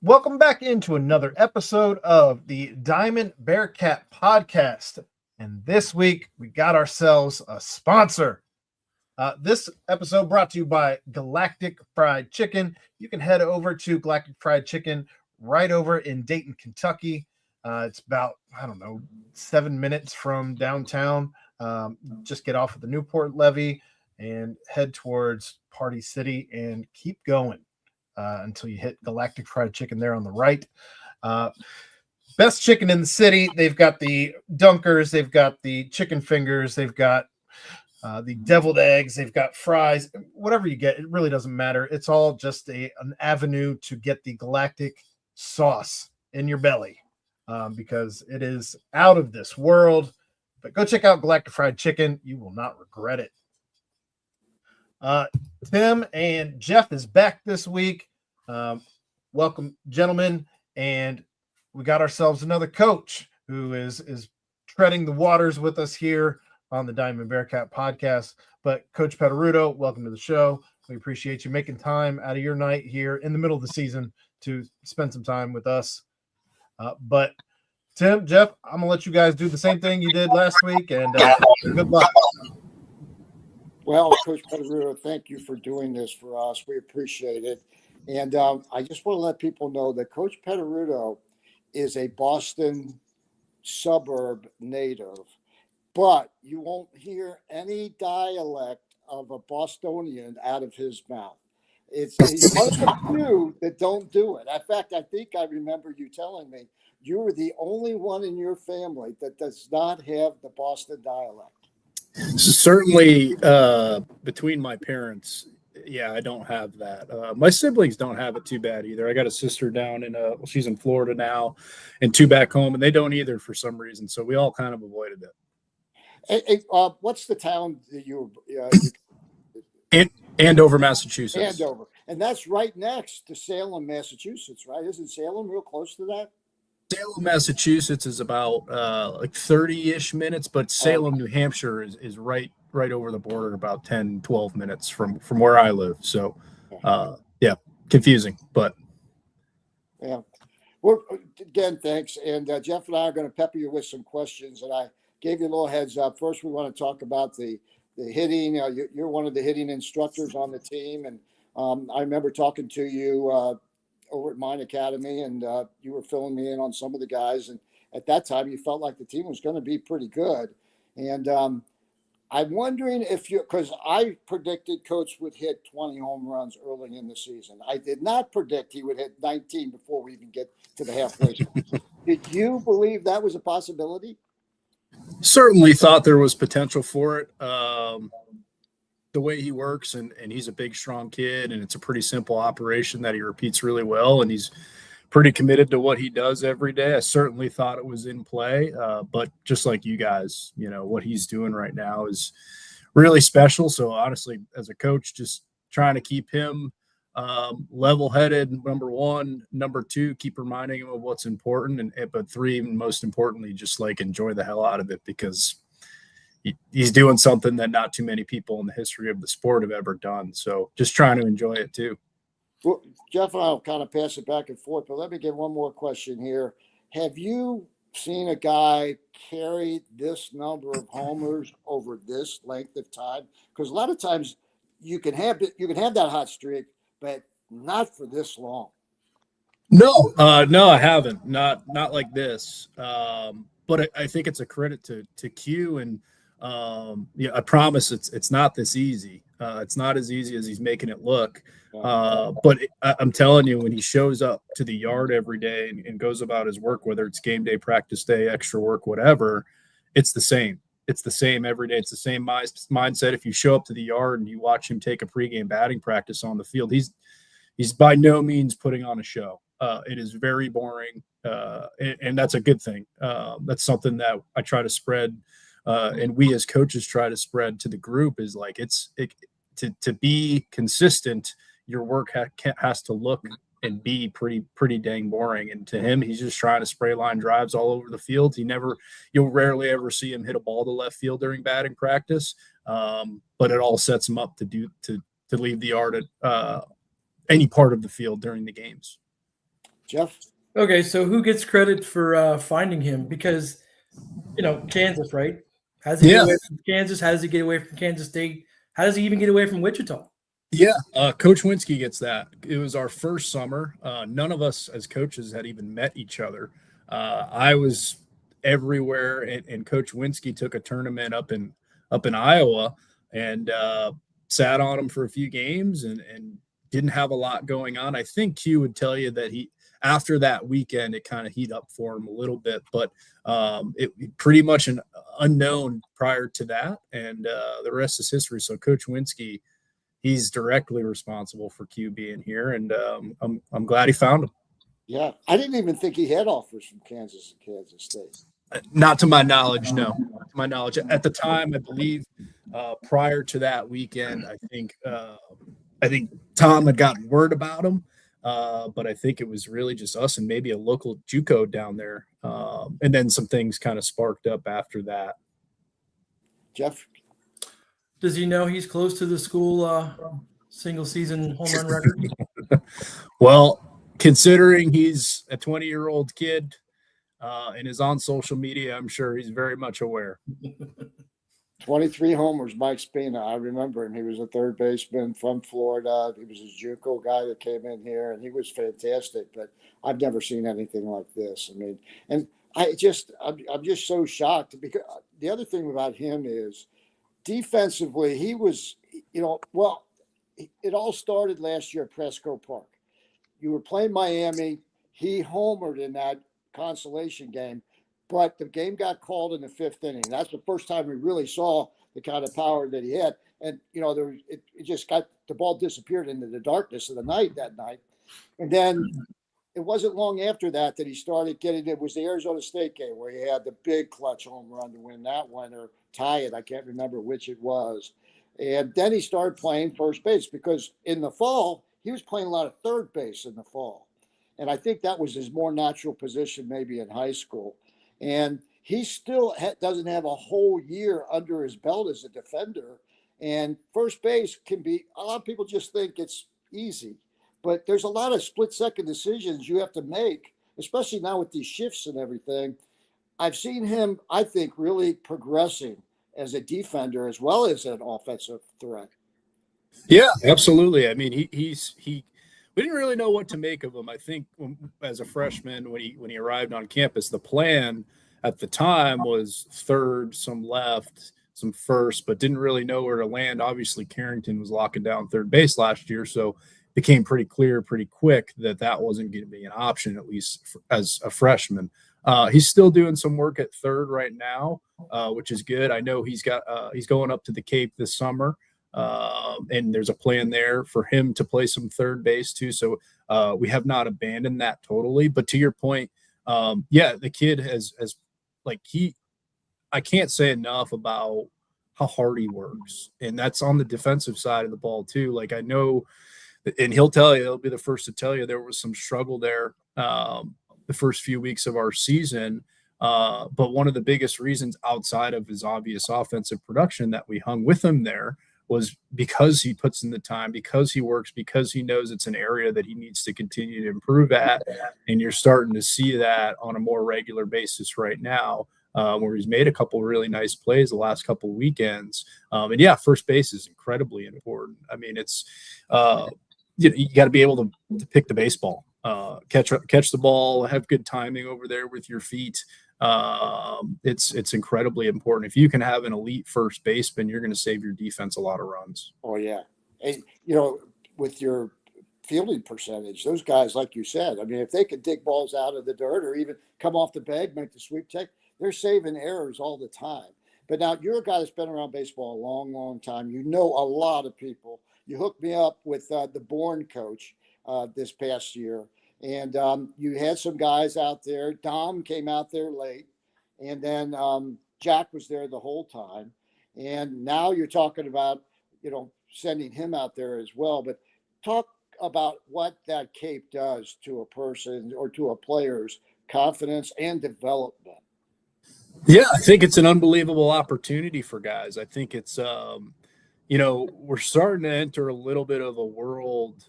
Welcome back into another episode of the Diamond Bearcat podcast. And this week we got ourselves a sponsor. This episode brought to you by Galactic Fried Chicken. You can head over to Galactic Fried Chicken right over in Dayton, Kentucky. It's about, 7 minutes from downtown. Just get off of the Newport Levee and head towards Party City and keep going. Until you hit Galactic Fried Chicken there on the right. Best chicken in the city. They've got the dunkers. They've got the chicken fingers. They've got the deviled eggs. They've got fries. Whatever you get, it really doesn't matter. It's all just an avenue to get the galactic sauce in your belly because it is out of this world. But go check out Galactic Fried Chicken. You will not regret it. Tim and Jeff is back this week. Welcome, gentlemen. And we got ourselves another coach who is treading the waters with us here on the Diamond Bearcat podcast. But Coach Peduto, welcome to the show. We appreciate you making time out of your night here in the middle of the season to spend some time with us. But Tim, Jeff, I'm gonna let you guys do the same thing you did last week, and good luck. Well, Coach Peduto, thank you for doing this for us. We appreciate it. And I just want to let people know that Coach Peduto is a Boston suburb native, but you won't hear any dialect of a Bostonian out of his mouth. He's one of the few that don't do it. In fact, I think I remember you telling me you were the only one in your family that does not have the Boston dialect. Certainly, between my parents, yeah, I don't have that. My siblings don't have it too bad either. I got a sister down she's in Florida now, and two back home, and they don't either for some reason. So we all kind of avoided it. What's the town that you Andover, Massachusetts. Andover, and that's right next to Salem, Massachusetts, right? Isn't Salem real close to that? Salem, Massachusetts is about like 30-ish minutes, but Salem, New Hampshire is right over the border, about 10, 12 minutes from where I live. So, yeah, confusing, but. Yeah. Well, again, thanks. And Jeff and I are going to pepper you with some questions. And I gave you a little heads up. First, we want to talk about the hitting. You're one of the hitting instructors on the team. And I remember talking to you over at Mine Academy, and you were filling me in on some of the guys. And at that time, you felt like the team was going to be pretty good. And I'm wondering if because I predicted Coach would hit 20 home runs early in the season. I did not predict he would hit 19 before we even get to the halfway point. Did you believe that was a possibility? Certainly thought there was potential for it. The way he works, and he's a big, strong kid, and it's a pretty simple operation that he repeats really well, and he's pretty committed to what he does every day. I certainly thought it was in play, but just like you guys, what he's doing right now is really special. So honestly, as a coach, just trying to keep him level-headed, number one. Number two, keep reminding him of what's important, but three, most importantly, just like enjoy the hell out of it, because he's doing something that not too many people in the history of the sport have ever done. So just trying to enjoy it too. Well, Jeff and I will kind of pass it back and forth, but let me get one more question here. Have you seen a guy carry this number of homers over this length of time? Because a lot of times you can have that hot streak, but not for this long. No, I haven't. Not like this. But I think it's a credit to Q, and I promise it's not this easy. It's not as easy as he's making it look. But I'm telling you, when he shows up to the yard every day and goes about his work, whether it's game day, practice day, extra work, whatever, it's the same. It's the same every day. It's the same mindset. If you show up to the yard and you watch him take a pregame batting practice on the field, he's by no means putting on a show. It is very boring, and that's a good thing. That's something that I try to spread, and we as coaches try to spread to the group, is like to be consistent. Your work has to look and be pretty dang boring. And to him, he's just trying to spray line drives all over the field. You'll rarely ever see him hit a ball to left field during batting practice, but it all sets him up to leave the yard at any part of the field during the games. Jeff? Okay, so who gets credit for finding him? Because, Kansas, right? How does he get away from Kansas? How does he get away from Kansas State? How does he even get away from Wichita? Yeah, Coach Winsky gets that. It was our first summer. None of us as coaches had even met each other. I was everywhere, and Coach Winsky took a tournament up in Iowa and sat on him for a few games and didn't have a lot going on. I think Q would tell you that after that weekend, it kind of heated up for him a little bit, but it pretty much an unknown prior to that, and the rest is history. So Coach Winsky, he's directly responsible for Q being here, and I'm glad he found him. Yeah, I didn't even think he had offers from Kansas and Kansas State. Not to my knowledge, no. Not to my knowledge. At the time, I believe prior to that weekend, I think Tom had gotten word about him, but I think it was really just us and maybe a local JUCO down there, and then some things kind of sparked up after that. Jeff? Does he know he's close to the school single season home run record? Well, considering he's a 20-year-old kid and is on social media, I'm sure he's very much aware. 23 homers, Mike Spina. I remember him. He was a third baseman from Florida. He was a JUCO guy that came in here, and he was fantastic. But I've never seen anything like this. I mean, and I'm just so shocked, because the other thing about him is defensively, he was, it all started last year at Presco Park. You were playing Miami. He homered in that consolation game, but the game got called in the fifth inning. That's the first time we really saw the kind of power that he had. And, it just the ball disappeared into the darkness of the night that night. And then it wasn't long after that he started getting, it was the Arizona State game where he had the big clutch home run to win that one or tie it. I can't remember which it was. And then he started playing first base, because in the fall, he was playing a lot of third base in the fall. And I think that was his more natural position maybe in high school. And he still doesn't have a whole year under his belt as a defender. And first base can be, a lot of people just think it's easy, but there's a lot of split-second decisions you have to make, especially now with these shifts and everything. I've seen him, I think, really progressing as a defender as well as an offensive threat. Yeah, absolutely. I mean, we didn't really know what to make of him. I think as a freshman, when he arrived on campus, the plan at the time was third, some left, some first, but didn't really know where to land. Obviously, Carrington was locking down third base last year, so it became pretty clear pretty quick that wasn't going to be an option, at least as a freshman. He's still doing some work at third right now, which is good. I know he's going up to the Cape this summer. And there's a plan there for him to play some third base too. So we have not abandoned that totally. But to your point, the kid has I can't say enough about how hard he works. And that's on the defensive side of the ball too. Like, I know, and he'll be the first to tell you there was some struggle there the first few weeks of our season. But one of the biggest reasons outside of his obvious offensive production that we hung with him there was because he puts in the time, because he works, because he knows it's an area that he needs to continue to improve at. And you're starting to see that on a more regular basis right now, where he's made a couple really nice plays the last couple of weekends. First base is incredibly important. I mean, it's you got to be able to pick the baseball, catch the ball, have good timing over there with your feet. It's incredibly important. If you can have an elite first baseman, you're going to save your defense a lot of runs. Oh yeah. And, with your fielding percentage, those guys, like you said, I mean, if they could dig balls out of the dirt or even come off the bag, make the sweep take, they're saving errors all the time. But now you're a guy that's been around baseball a long, long time. You know a lot of people. You hooked me up with the Bourne coach this past year. And you had some guys out there. Dom came out there late. And then Jack was there the whole time. And now you're talking about, sending him out there as well. But talk about what that Cape does to a person or to a player's confidence and development. Yeah, I think it's an unbelievable opportunity for guys. I think it's we're starting to enter a little bit of a world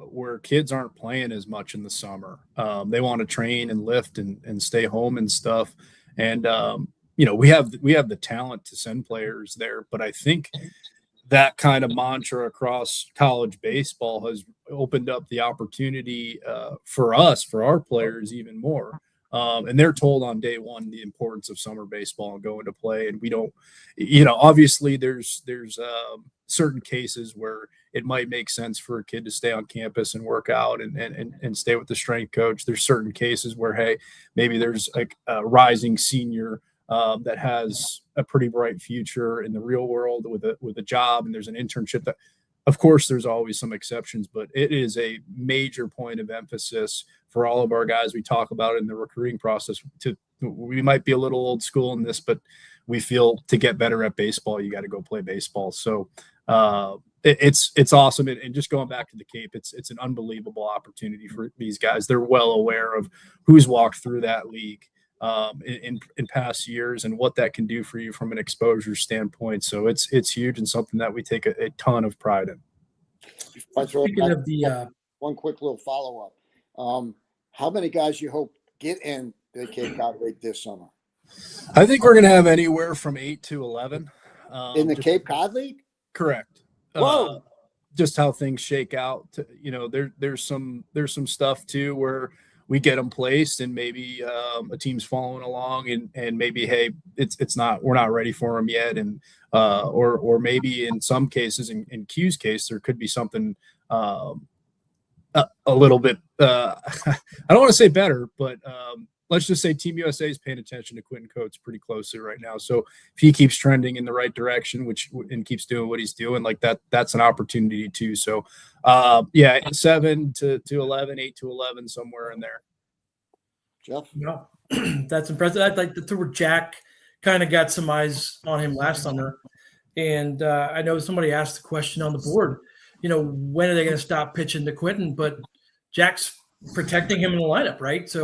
where kids aren't playing as much in the summer. They want to train and lift and stay home and stuff. And, we have the talent to send players there, but I think that kind of mantra across college baseball has opened up the opportunity for our players even more. And they're told on day one the importance of summer baseball and going to play. And we don't, obviously there's certain cases where it might make sense for a kid to stay on campus and work out and stay with the strength coach. There's certain cases where, hey, maybe there's a rising senior that has a pretty bright future in the real world with a job, and there's an internship. That, of course, there's always some exceptions, but it is a major point of emphasis for all of our guys. We talk about it in the recruiting process. We might be a little old school in this, but we feel to get better at baseball, you got to go play baseball. So it's awesome. And just going back to the Cape, it's an unbelievable opportunity for these guys. They're well aware of who's walked through that league in past years and what that can do for you from an exposure standpoint. So it's huge and something that we take a ton of pride in. Speaking of the one quick little follow-up. How many guys you hope get in the Cape Cod League this summer? I think we're going to have anywhere from 8 to 11. In the Cape Cod League? Correct. Whoa. Just how things shake out. There's some stuff too where we get them placed and maybe a team's following along and maybe, hey, we're not ready for them yet. And, or maybe in some cases, in Q's case, there could be something a little bit, I don't want to say better, but let's just say Team USA is paying attention to Quentin Coates pretty closely right now. So if he keeps trending in the right direction, and keeps doing what he's doing, like that's an opportunity too. So 7 to 11, 8 to 11, somewhere in there. Jeff? Yeah, that's impressive. I'd like to where Jack kind of got some eyes on him last summer. And I know somebody asked the question on the board, when are they going to stop pitching to Quentin? But Jack's protecting him in the lineup, right? So,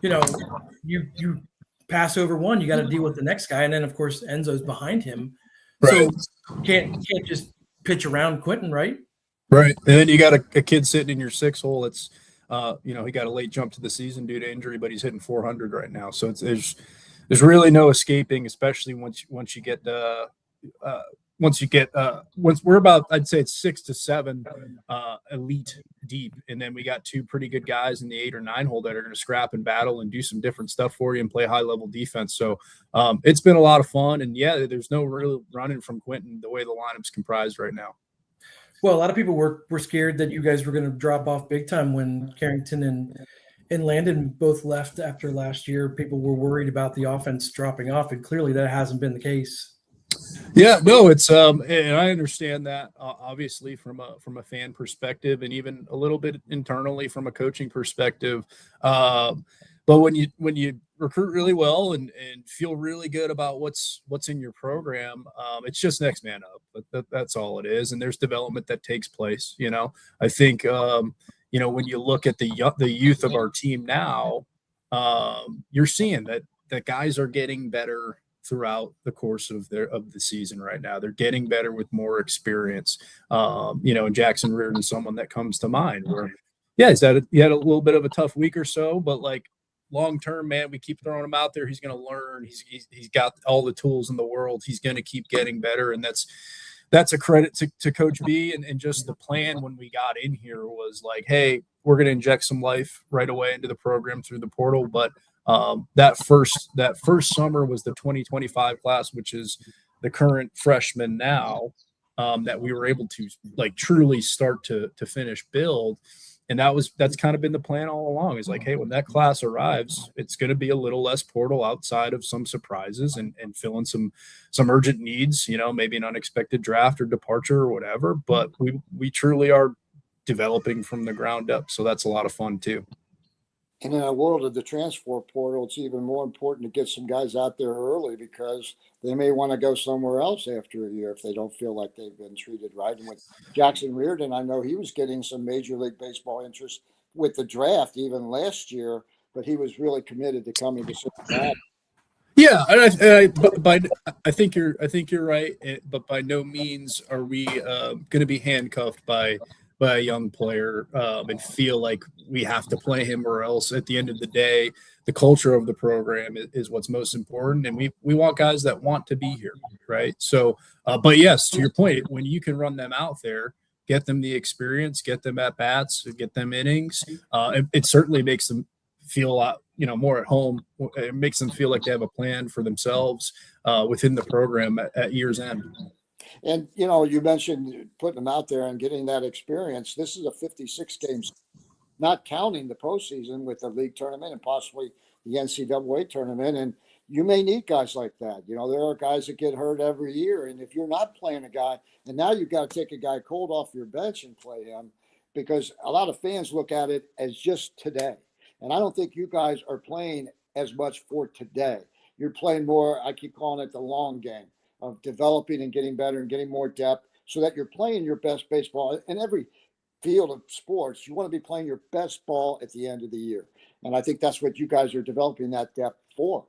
you pass over one, you got to deal with the next guy. And then, of course, Enzo's behind him. Right. So you can't just pitch around Quentin, right? Right. And then you got a kid sitting in your 6 hole. It's, he got a late jump to the season due to injury, but he's hitting 400 right now. So there's really no escaping, especially once you get once we're about, I'd say it's 6 to 7 elite deep. And then we got 2 pretty good guys in the 8 or 9 hole that are going to scrap and battle and do some different stuff for you and play high level defense. So it's been a lot of fun. And there's no real running from Quentin the way the lineup's comprised right now. Well, a lot of people were scared that you guys were going to drop off big time when Carrington and Landon both left after last year. People were worried about the offense dropping off, and clearly that hasn't been the case. Yeah, no, it's and I understand that obviously from a fan perspective and even a little bit internally from a coaching perspective. But when you recruit really well and feel really good about what's in your program, it's just next man up. That's all it is. And there's development that takes place. I think when you look at the youth of our team now, you're seeing that guys are getting better throughout the course of the season right now. They're getting better with more experience. And Jackson Reardon, someone that comes to mind where, he had a little bit of a tough week or so, but like long term, man, we keep throwing him out there. He's going to learn. He's got all the tools in the world. He's going to keep getting better, and that's a credit to Coach B and just the plan when we got in here was like, hey, we're going to inject some life right away into the program through the portal, but that first summer was the 2025 class, which is the current freshman now, that we were able to like truly start to finish build. And that's kind of been the plan all along is like, hey, when that class arrives, it's going to be a little less portal outside of some surprises and fill in some urgent needs, maybe an unexpected draft or departure or whatever. But we truly are developing from the ground up. So that's a lot of fun too. And in a world of the transfer portal, it's even more important to get some guys out there early because they may want to go somewhere else after a year if they don't feel like they've been treated right. And with Jackson Reardon, I know he was getting some Major League Baseball interest with the draft even last year, but he was really committed to coming to Cincinnati. Yeah, I think you're right, but by no means are we going to be handcuffed by a young player and feel like we have to play him, or else at the end of the day, the culture of the program is what's most important, and we want guys that want to be here, right? So, but yes, to your point, when you can run them out there, get them the experience, get them at bats, get them innings, it certainly makes them feel a lot, more at home. It makes them feel like they have a plan for themselves within the program at year's end. And, you mentioned putting them out there and getting that experience. This is a 56 games, not counting the postseason with the league tournament and possibly the NCAA tournament. And you may need guys like that. There are guys that get hurt every year. And if you're not playing a guy, and now you've got to take a guy cold off your bench and play him, because a lot of fans look at it as just today. And I don't think you guys are playing as much for today. You're playing more, I keep calling it the long game of developing and getting better and getting more depth so that you're playing your best baseball. In every field of sports, you want to be playing your best ball at the end of the year. And I think that's what you guys are developing that depth for.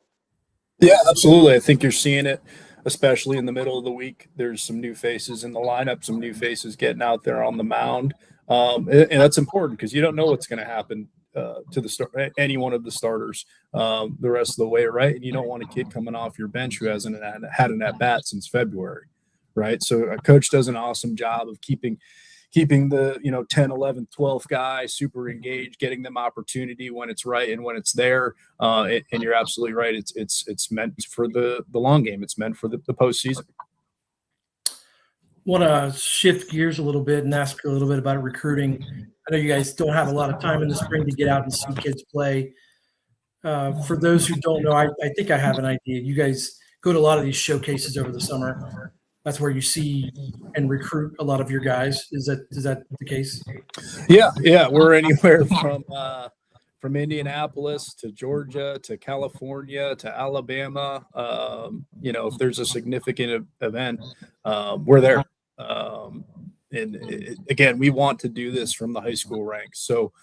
Yeah, absolutely. I think you're seeing it, especially in the middle of the week. There's some new faces in the lineup, some new faces getting out there on the mound. And that's important because you don't know what's going to happen to the start, any one of the starters the rest of the way, right? And you don't want a kid coming off your bench who hasn't had an at bat since February, right? So a coach does an awesome job of keeping the 10, 11, 12th guy super engaged, getting them opportunity when it's right and when it's there. And you're absolutely right. It's meant for the long game. It's meant for the postseason. Want to shift gears a little bit and ask you a little bit about recruiting. I know you guys don't have a lot of time in the spring to get out and see kids play. For those who don't know, I think I have an idea. You guys go to a lot of these showcases over the summer. That's where you see and recruit a lot of your guys. Is that the case? Yeah. We're anywhere from Indianapolis to Georgia to California to Alabama. If there's a significant event, we're there. Again, we want to do this from the high school ranks. So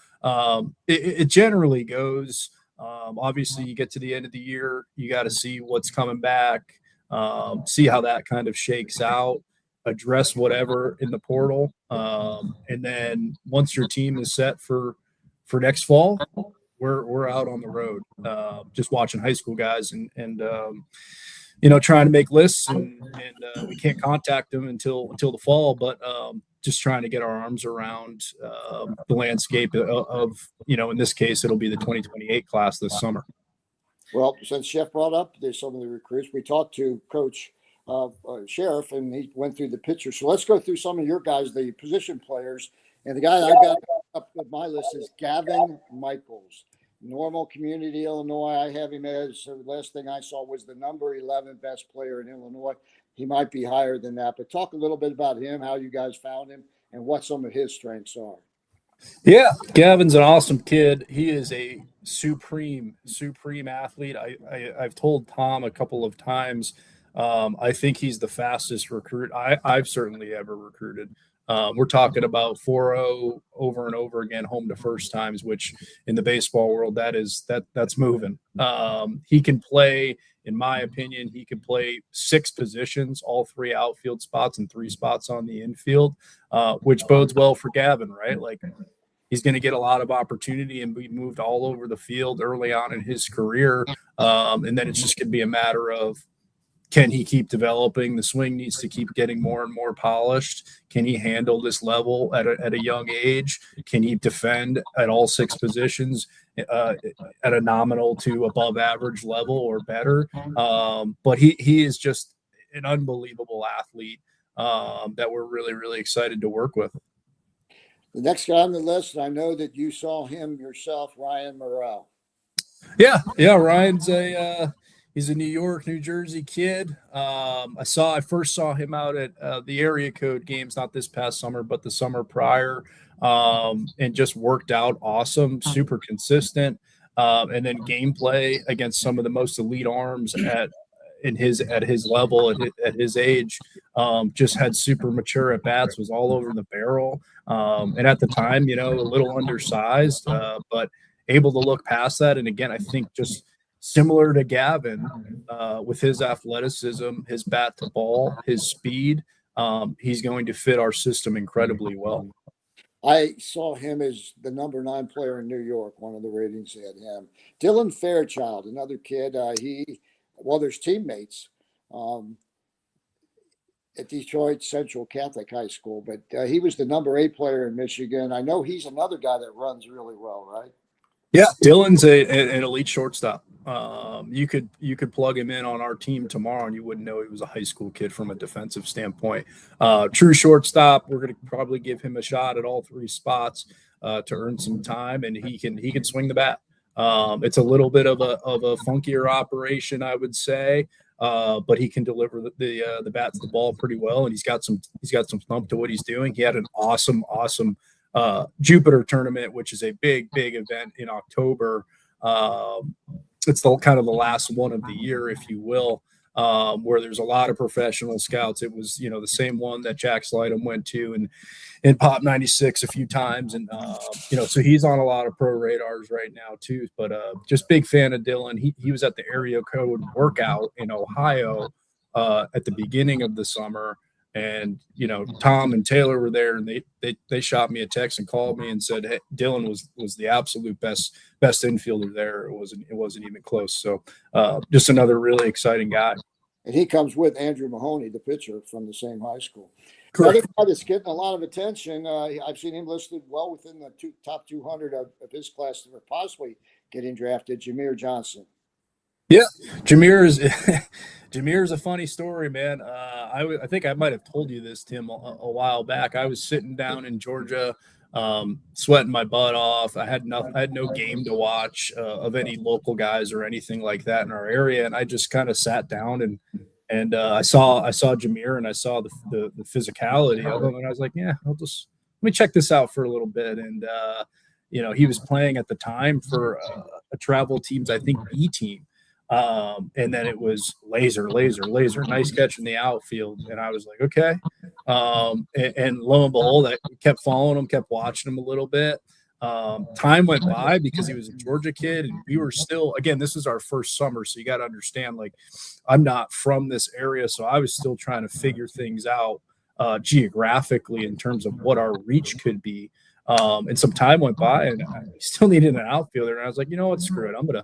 it generally goes. Obviously, you get to the end of the year, you got to see what's coming back, see how that kind of shakes out, address whatever in the portal. And then once your team is set for next fall, we're out on the road, just watching high school guys and trying to make lists and we can't contact them until the fall, but just trying to get our arms around the landscape of in this case, it'll be the 2028 class this summer. Well, since Chef brought up there's some of the recruits, we talked to Coach Sheriff and he went through the picture. So let's go through some of your guys, the position players. And the guy I got up with my list is Gavin Michaels. Normal Community, Illinois. I have him as the last thing I saw was the number 11 best player in Illinois. He might be higher than that, but talk a little bit about him, how you guys found him, and what some of his strengths are. Yeah, Gavin's an awesome kid. He is a supreme athlete. I've told Tom a couple of times. I think he's the fastest recruit I've certainly ever recruited. We're talking about 4.0 over and over again, home to first times, which in the baseball world, that's moving. He can play, in my opinion, he can play 6 positions, all 3 outfield spots and 3 spots on the infield, which bodes well for Gavin, right? Like he's going to get a lot of opportunity and be moved all over the field early on in his career. And then it's just going to be a matter of, can he keep developing? The swing needs to keep getting more and more polished. Can he handle this level at a young age? Can he defend at all 6 positions at a nominal to above average level or better? But he is just an unbelievable athlete that we're really, really excited to work with. The next guy on the list, I know that you saw him yourself, Ryan Morrell. Yeah, Ryan's he's a New York, New Jersey kid. I first saw him out at the area code games, not this past summer, but the summer prior, and just worked out awesome, super consistent. And then gameplay against some of the most elite arms at his level, at his age, just had super mature at bats, was all over the barrel. And at the time, a little undersized, but able to look past that. And again, I think just similar to Gavin, with his athleticism, his bat to ball, his speed, he's going to fit our system incredibly well. I saw him as the number 9 player in New York. One of the ratings had him. Dylan Fairchild, another kid. There's teammates at Detroit Central Catholic High School, but he was the number 8 player in Michigan. I know he's another guy that runs really well, right? Yeah, Dylan's an elite shortstop. You could plug him in on our team tomorrow, and you wouldn't know he was a high school kid from a defensive standpoint. True shortstop. We're going to probably give him a shot at all 3 spots to earn some time, and he can swing the bat. It's a little bit of a funkier operation, I would say, but he can deliver the bat to the ball pretty well, and he's got some thump to what he's doing. He had an awesome Jupiter tournament, which is a big event in October. It's kind of the last one of the year, if you will, where there's a lot of professional scouts. It was, the same one that Jack Slidham went to in Pop 96 a few times. And, so he's on a lot of pro radars right now too, but just big fan of Dylan. He was at the area code workout in Ohio at the beginning of the summer. And, Tom and Taylor were there, and they shot me a text and called me and said, hey, Dylan was the absolute best infielder there. It wasn't even close. So just another really exciting guy. And he comes with Andrew Mahoney, the pitcher from the same high school. Correct. Another guy that's getting a lot of attention. I've seen him listed well within the top 200 of his class that are possibly getting drafted. Jameer Johnson. Yeah, Jameer is a funny story, man. I think I might have told you this, Tim, a while back. I was sitting down in Georgia, sweating my butt off. I had no game to watch of any local guys or anything like that in our area, and I just kind of sat down and I saw Jameer, and I saw the physicality of him, and I was like, yeah, let me check this out for a little bit. And he was playing at the time for a travel team's, I think, B team. And then it was laser, nice catch in the outfield. And I was like, okay. And lo and behold, I kept following him, kept watching him a little bit. Time went by because he was a Georgia kid, and we were still, again, this is our first summer. So you got to understand, like, I'm not from this area. So I was still trying to figure things out geographically in terms of what our reach could be. And some time went by, and I still needed an outfielder. And I was like, you know what, screw it. I'm going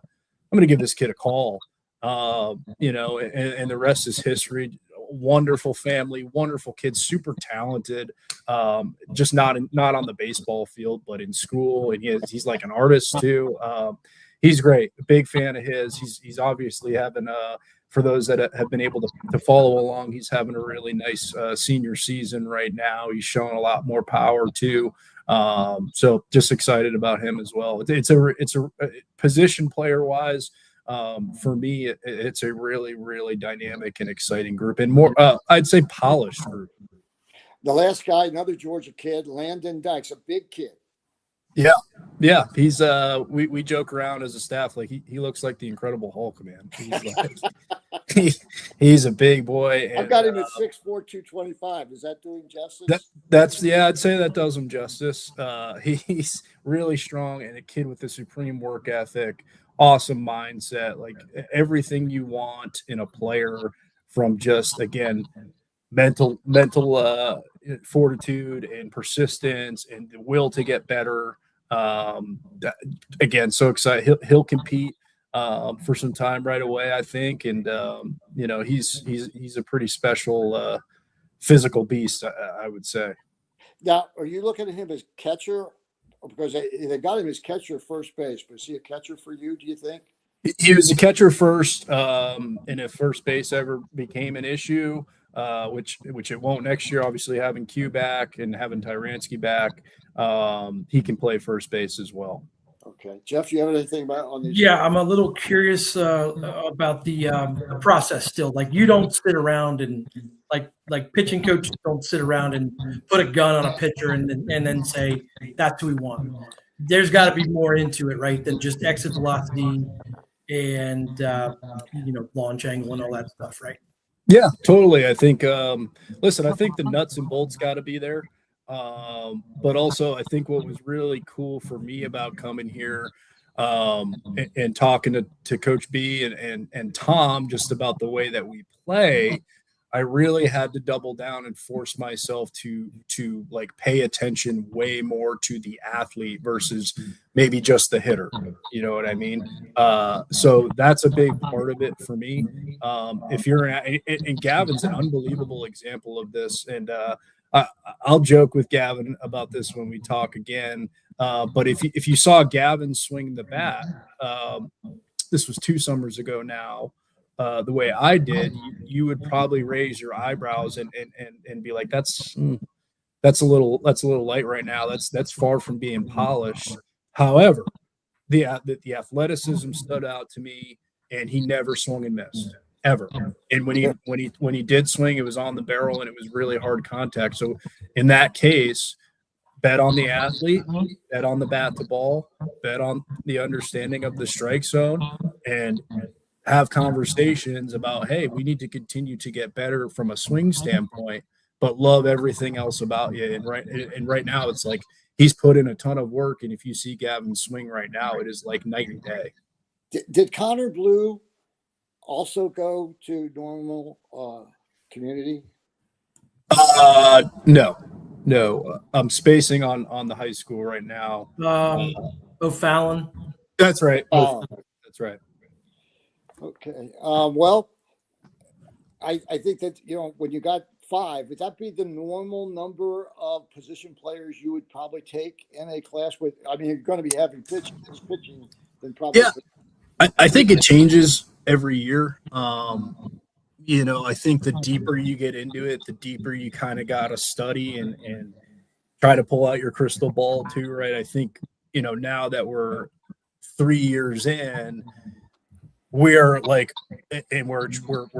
to give this kid a call, and the rest is history. Wonderful family, wonderful kid, super talented, just not on the baseball field, but in school. And he's like an artist too. He's great. A big fan of his. He's obviously having for those that have been able to follow along, he's having a really nice senior season right now. He's showing a lot more power too. So just excited about him as well. It's a position player wise. For me, it's a really, really dynamic and exciting group, and more, I'd say, polished group. The last guy, another Georgia kid, Landon Dykes, a big kid. Yeah. He's we joke around as a staff, like he looks like the Incredible Hulk, man. He's like, he's a big boy. And, I've got him at 6'4", 225. Is that doing justice? I'd say that does him justice. He's really strong and a kid with a supreme work ethic. Awesome mindset, like everything you want in a player, from just, again, mental fortitude and persistence and the will to get better. Again, so excited. He'll compete for some time right away, I think, and he's a pretty special physical beast, I would say. Now, are you looking at him as catcher? Because they got him as catcher first base, but is he a catcher for you, do you think? He was a catcher first, and if first base ever became an issue, which it won't next year, obviously having Q back and having Tyransky back, he can play first base as well. Okay. Jeff, you have anything about on these? Yeah, I'm a little curious about the process still. Like, you don't sit around and like pitching coaches don't sit around and put a gun on a pitcher and then say that's who we want. There's got to be more into it, right, than just exit velocity and launch angle and all that stuff, right? Yeah, totally. I think I think the nuts and bolts got to be there. But also, I think what was really cool for me about coming here and talking to Coach B and Tom just about the way that we play, I really had to double down and force myself to like pay attention way more to the athlete versus maybe just the hitter. You know what I mean? So that's a big part of it for me. If you're and Gavin's an unbelievable example of this, and I'll joke with Gavin about this when we talk again. But if you saw Gavin swing the bat, this was 2 summers ago now. The way I did, you would probably raise your eyebrows and be like, that's a little light right now. That's far from being polished. However, the athleticism stood out to me, and he never swung and missed ever. And when he did swing, it was on the barrel and it was really hard contact. So in that case, bet on the athlete, bet on the bat to ball, bet on the understanding of the strike zone, and have conversations about, hey, we need to continue to get better from a swing standpoint, but love everything else about you. And right now it's like he's put in a ton of work. And if you see Gavin swing right now, it is like night and day. Did Connor Blue also go to normal community? No. I'm spacing on the high school right now. O'Fallon. That's right. That's right. Okay. Well, I think that, when you got 5, would that be the normal number of position players you would probably take in a class with? I mean, you're going to be having pitching, then probably. Yeah, I think it changes every year. I think the deeper you get into it, the deeper you kind of got to study and try to pull out your crystal ball too, right? I think, now that we're 3 years in, we're like, and we're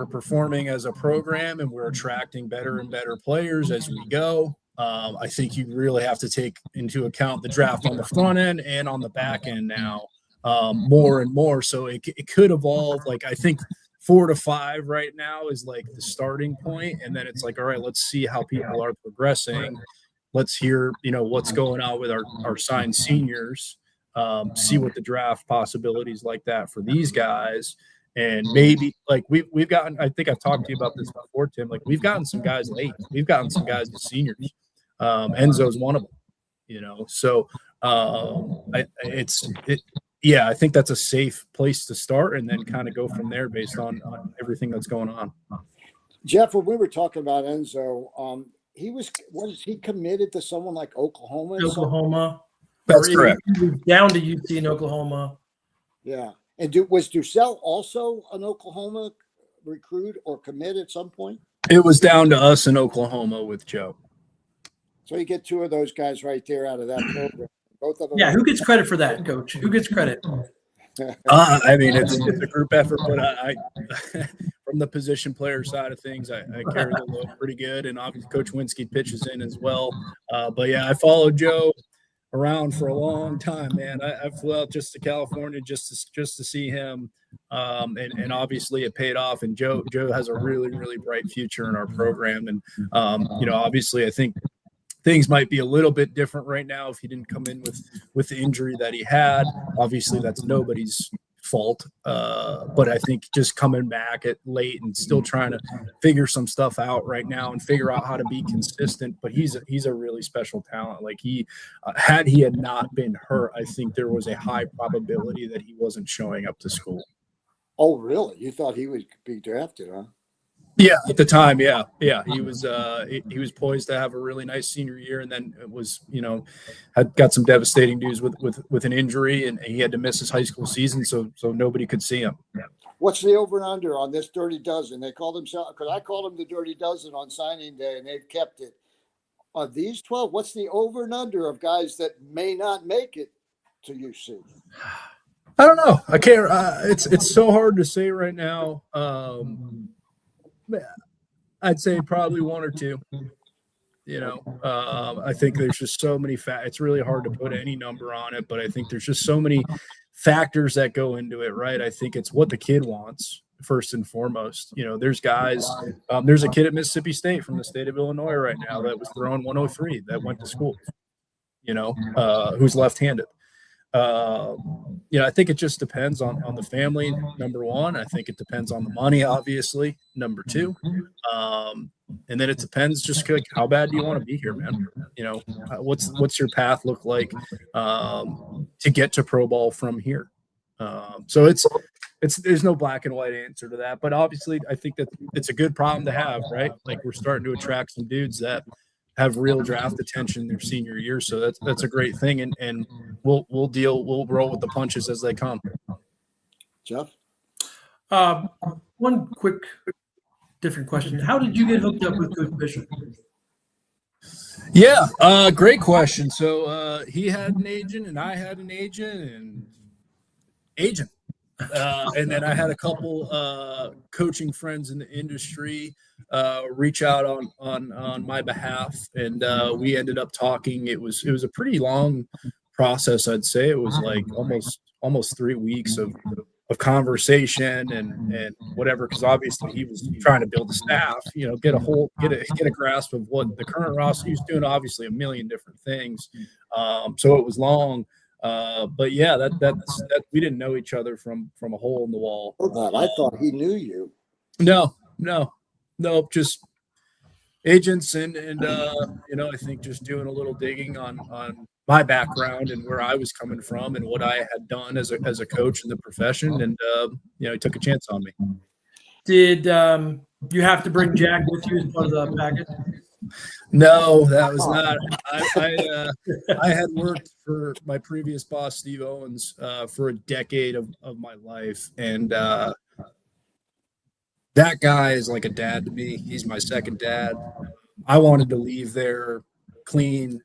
performing as a program, and we're attracting better and better players as we go. I think you really have to take into account the draft on the front end and on the back end now, more and more. So it could evolve. Like, I think 4 to 5 right now is like the starting point, and then it's like, all right, let's see how people are progressing. Let's hear, what's going on with our signed seniors. See what the draft possibilities like that for these guys. And maybe like we've gotten, I think I've talked to you about this before, Tim, like we've gotten some guys late. We've gotten some guys as seniors. Enzo's one of them, so I think that's a safe place to start, and then kind of go from there based on everything that's going on. Jeff, when we were talking about Enzo, was he committed to someone like Oklahoma? Oklahoma. That's correct. Down to UC in Oklahoma. Yeah. And was Ducell also an Oklahoma recruit or commit at some point? It was down to us in Oklahoma with Joe. So you get 2 of those guys right there out of that program. Both of them. Yeah, who gets credit for that, Coach? Who gets credit? I mean, it's a group effort, but I from the position player side of things, I carry the load pretty good, and obviously Coach Winsky pitches in as well. But yeah, I followed Joe around for a long time, man. I flew out just to California just to see him, and obviously it paid off. And Joe has a really, really bright future in our program, and obviously I think things might be a little bit different right now if he didn't come in with the injury that he had. Obviously that's nobody's fault, but I think just coming back at late and still trying to figure some stuff out right now and figure out how to be consistent. But he's a really special talent. Like had he not been hurt, I think there was a high probability that he wasn't showing up to school. Oh, really? You thought he would be drafted, huh? Yeah, at the time, yeah, he was poised to have a really nice senior year, and then it was, had got some devastating news with an injury, and he had to miss his high school season, so nobody could see him. What's the over and under on this Dirty Dozen? They call themselves, because I called them the Dirty Dozen on signing day, and they've kept it. Of these 12, what's the over and under of guys that may not make it to UC? I don't know. I can't. It's so hard to say right now. I'd say probably 1 or 2. I think there's just so many it's really hard to put any number on it, but I think there's just so many factors that go into it, right? I think it's what the kid wants first and foremost. There's guys, there's a kid at Mississippi State from the state of Illinois right now that was throwing 103 that went to school, who's left-handed. I think it just depends on the family, number one. I think it depends on the money, obviously, number two. And then it depends just like how bad do you want to be here, man? What's your path look like to get to pro ball from here? So there's no black and white answer to that, but obviously I think that it's a good problem to have, right? Like we're starting to attract some dudes that have real draft attention their senior year. So that's a great thing. And we'll roll with the punches as they come. Jeff? One quick different question. How did you get hooked up with Coach Bischel? Yeah, great question. So he had an agent and I had an agent. And then I had a couple coaching friends in the industry reach out on my behalf, and we ended up talking. It was a pretty long process, I'd say. It was like almost 3 weeks of conversation and whatever, because obviously he was trying to build a staff, get a grasp of what the current roster. He was doing obviously a million different things, so it was long. But yeah, that we didn't know each other from a hole in the wall. I thought he knew you. No, just agents and I think just doing a little digging on my background and where I was coming from and what I had done as a coach in the profession, and he took a chance on me. Did you have to bring Jack with you as part of the package? No, that was not. I had worked for my previous boss, Steve Owens, for a decade of my life, and that guy is like a dad to me. He's my second dad. I wanted to leave there clean,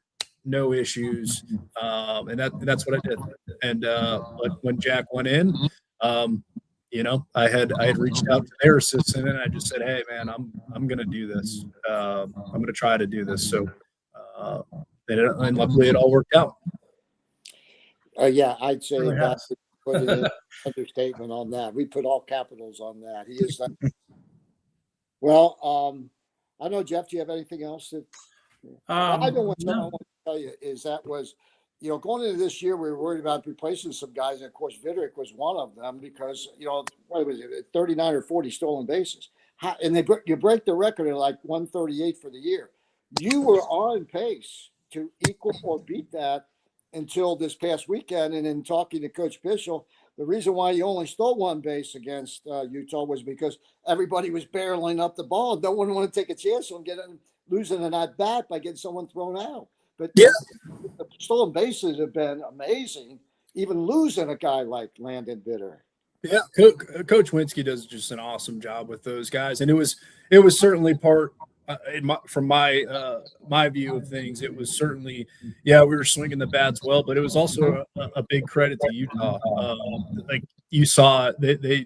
no issues, and that's what I did. And but when Jack went in, I had reached out to their assistant and I just said, "Hey, man, I'm going to do this. I'm going to try to do this." So, and luckily it all worked out. Yeah, I'd say that's an understatement on that. We put all capitals on that. He is. Well, I know, Jeff. Do you have anything else that? I know what I want to tell you is that was. Going into this year, we were worried about replacing some guys. And of course, Vidrick was one of them because, what was it, 39 or 40 stolen bases. And you break the record at like 138 for the year. You were on pace to equal or beat that until this past weekend. And in talking to Coach Bischel, the reason why you only stole one base against Utah was because everybody was barreling up the ball. No one wanted to take a chance on losing an at-bat by getting someone thrown out. But yeah, the stolen bases have been amazing, even losing a guy like Landon Bitter. Yeah, Coach Winsky does just an awesome job with those guys, and it was certainly part from my view of things. It was certainly, we were swinging the bats well, but it was also a big credit to Utah. Like you saw, they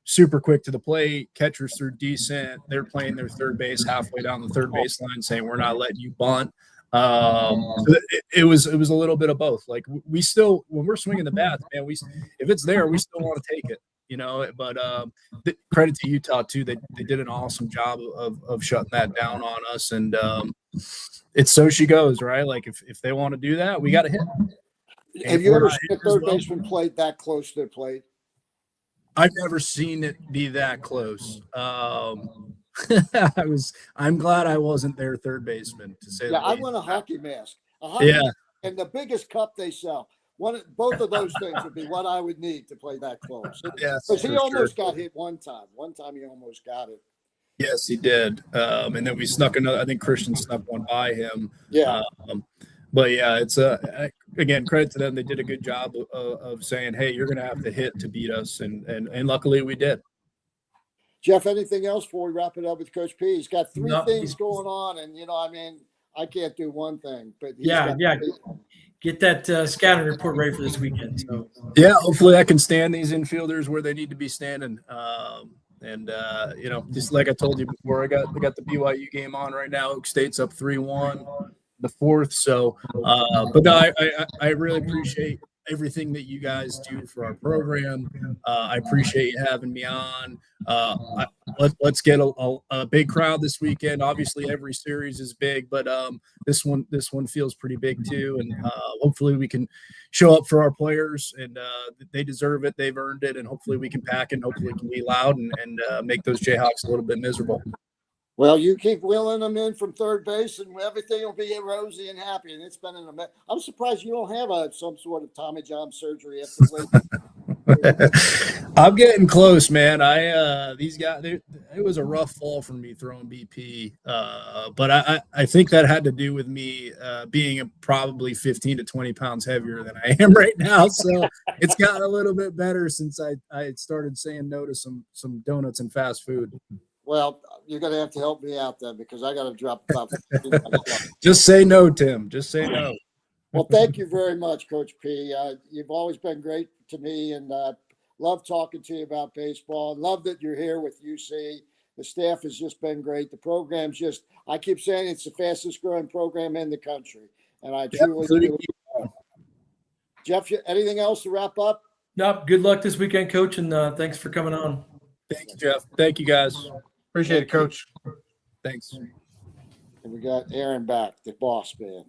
super quick to the plate, catchers threw decent. They're playing their third base halfway down the third baseline, saying we're not letting you bunt. It was a little bit of both. Like we still, when we're swinging the bats, man, if it's there, we still want to take it, but credit to Utah too. They did an awesome job of shutting that down on us. And it's so she goes, right? Like if they want to do that, we got to hit. Have you ever seen a third baseman played that close to the plate? I've never seen it be that close. I'm glad I wasn't their third baseman to say. Yeah, I want a hockey mask. And the biggest cup they sell. Both of those things would be what I would need to play that close. Because he almost got hit one time. One time he almost got it. Yes, he did. And then we snuck another. I think Christian snuck one by him. Yeah. But yeah, it's again, credit to them. They did a good job of saying, "Hey, you're going to have to hit to beat us," and luckily we did. Jeff, anything else before we wrap it up with Coach P? He's got three things going on, and I can't do one thing, but get that scouting report ready for this weekend. So yeah, hopefully I can stand these infielders where they need to be standing. Just like I told you before, I got the BYU game on right now. Oak State's up 3-1, the fourth. So, but no, I really appreciate everything that you guys do for our program. I appreciate you having me on. Let's get a big crowd this weekend. Obviously, every series is big, but this one feels pretty big too. And hopefully, we can show up for our players, and they deserve it. They've earned it, and hopefully, we can pack it. And hopefully, we can be loud and make those Jayhawks a little bit miserable. Well, you keep wheeling them in from third base, and everything will be rosy and happy. And it's been an amazing. I'm surprised you don't have some sort of Tommy John surgery after waiting. I'm getting close, man. These guys, it was a rough fall for me throwing BP, but I think that had to do with me being probably 15 to 20 pounds heavier than I am right now. So it's gotten a little bit better since I started saying no to some donuts and fast food. Well, you're going to have to help me out then, because I got to drop about. Just say no, Tim. Just say no. Well, thank you very much, Coach P. You've always been great to me, and love talking to you about baseball. Love that you're here with UC. The staff has just been great. The program's just, I keep saying it's the fastest growing program in the country. And I truly do. Jeff, anything else to wrap up? Nope. Good luck this weekend, Coach, and thanks for coming on. Thank you, Jeff. Thank you, guys. Appreciate it, Coach. Thanks. And we got Aaron back, the boss man.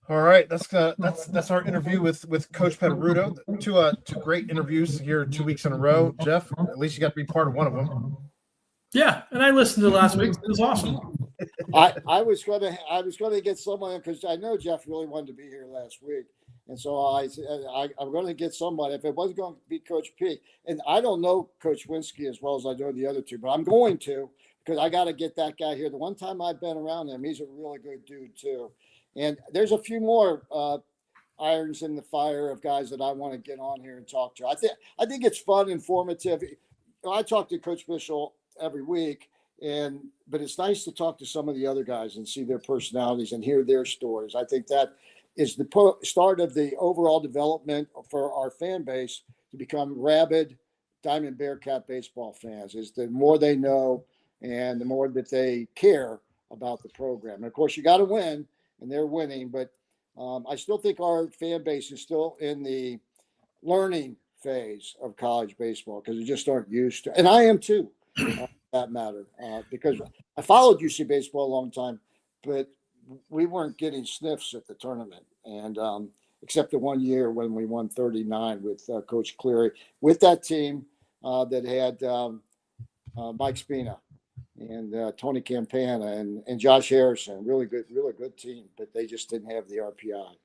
All right, that's our interview with Coach Peduto. Two great interviews here 2 weeks in a row. Jeff, at least you got to be part of one of them. Yeah, and I listened to last week. It was awesome. I was gonna get someone, because I know Jeff really wanted to be here last week, and so I'm going to get someone. If it wasn't going to be Coach P, and I don't know Coach Winsky as well as I know the other two, but I'm going to, because I got to get that guy here. The one time I've been around him, he's a really good dude too. And there's a few more irons in the fire of guys that I want to get on here and talk to. I think it's fun, informative. I talk to Coach Bischel every week, but it's nice to talk to some of the other guys and see their personalities and hear their stories. I think that is the start of the overall development for our fan base to become rabid Diamond Bearcat baseball fans. Is the more they know and the more that they care about the program. And of course, you got to win. And they're winning, but I still think our fan base is still in the learning phase of college baseball, because they just aren't used to, and I am too, for that matter, because I followed UC baseball a long time, but we weren't getting sniffs at the tournament, and except the 1 year when we won 39 with Coach Cleary, with that team that had Mike Spina and Tony Campana and Josh Harrison. Really good team, but they just didn't have the RPI.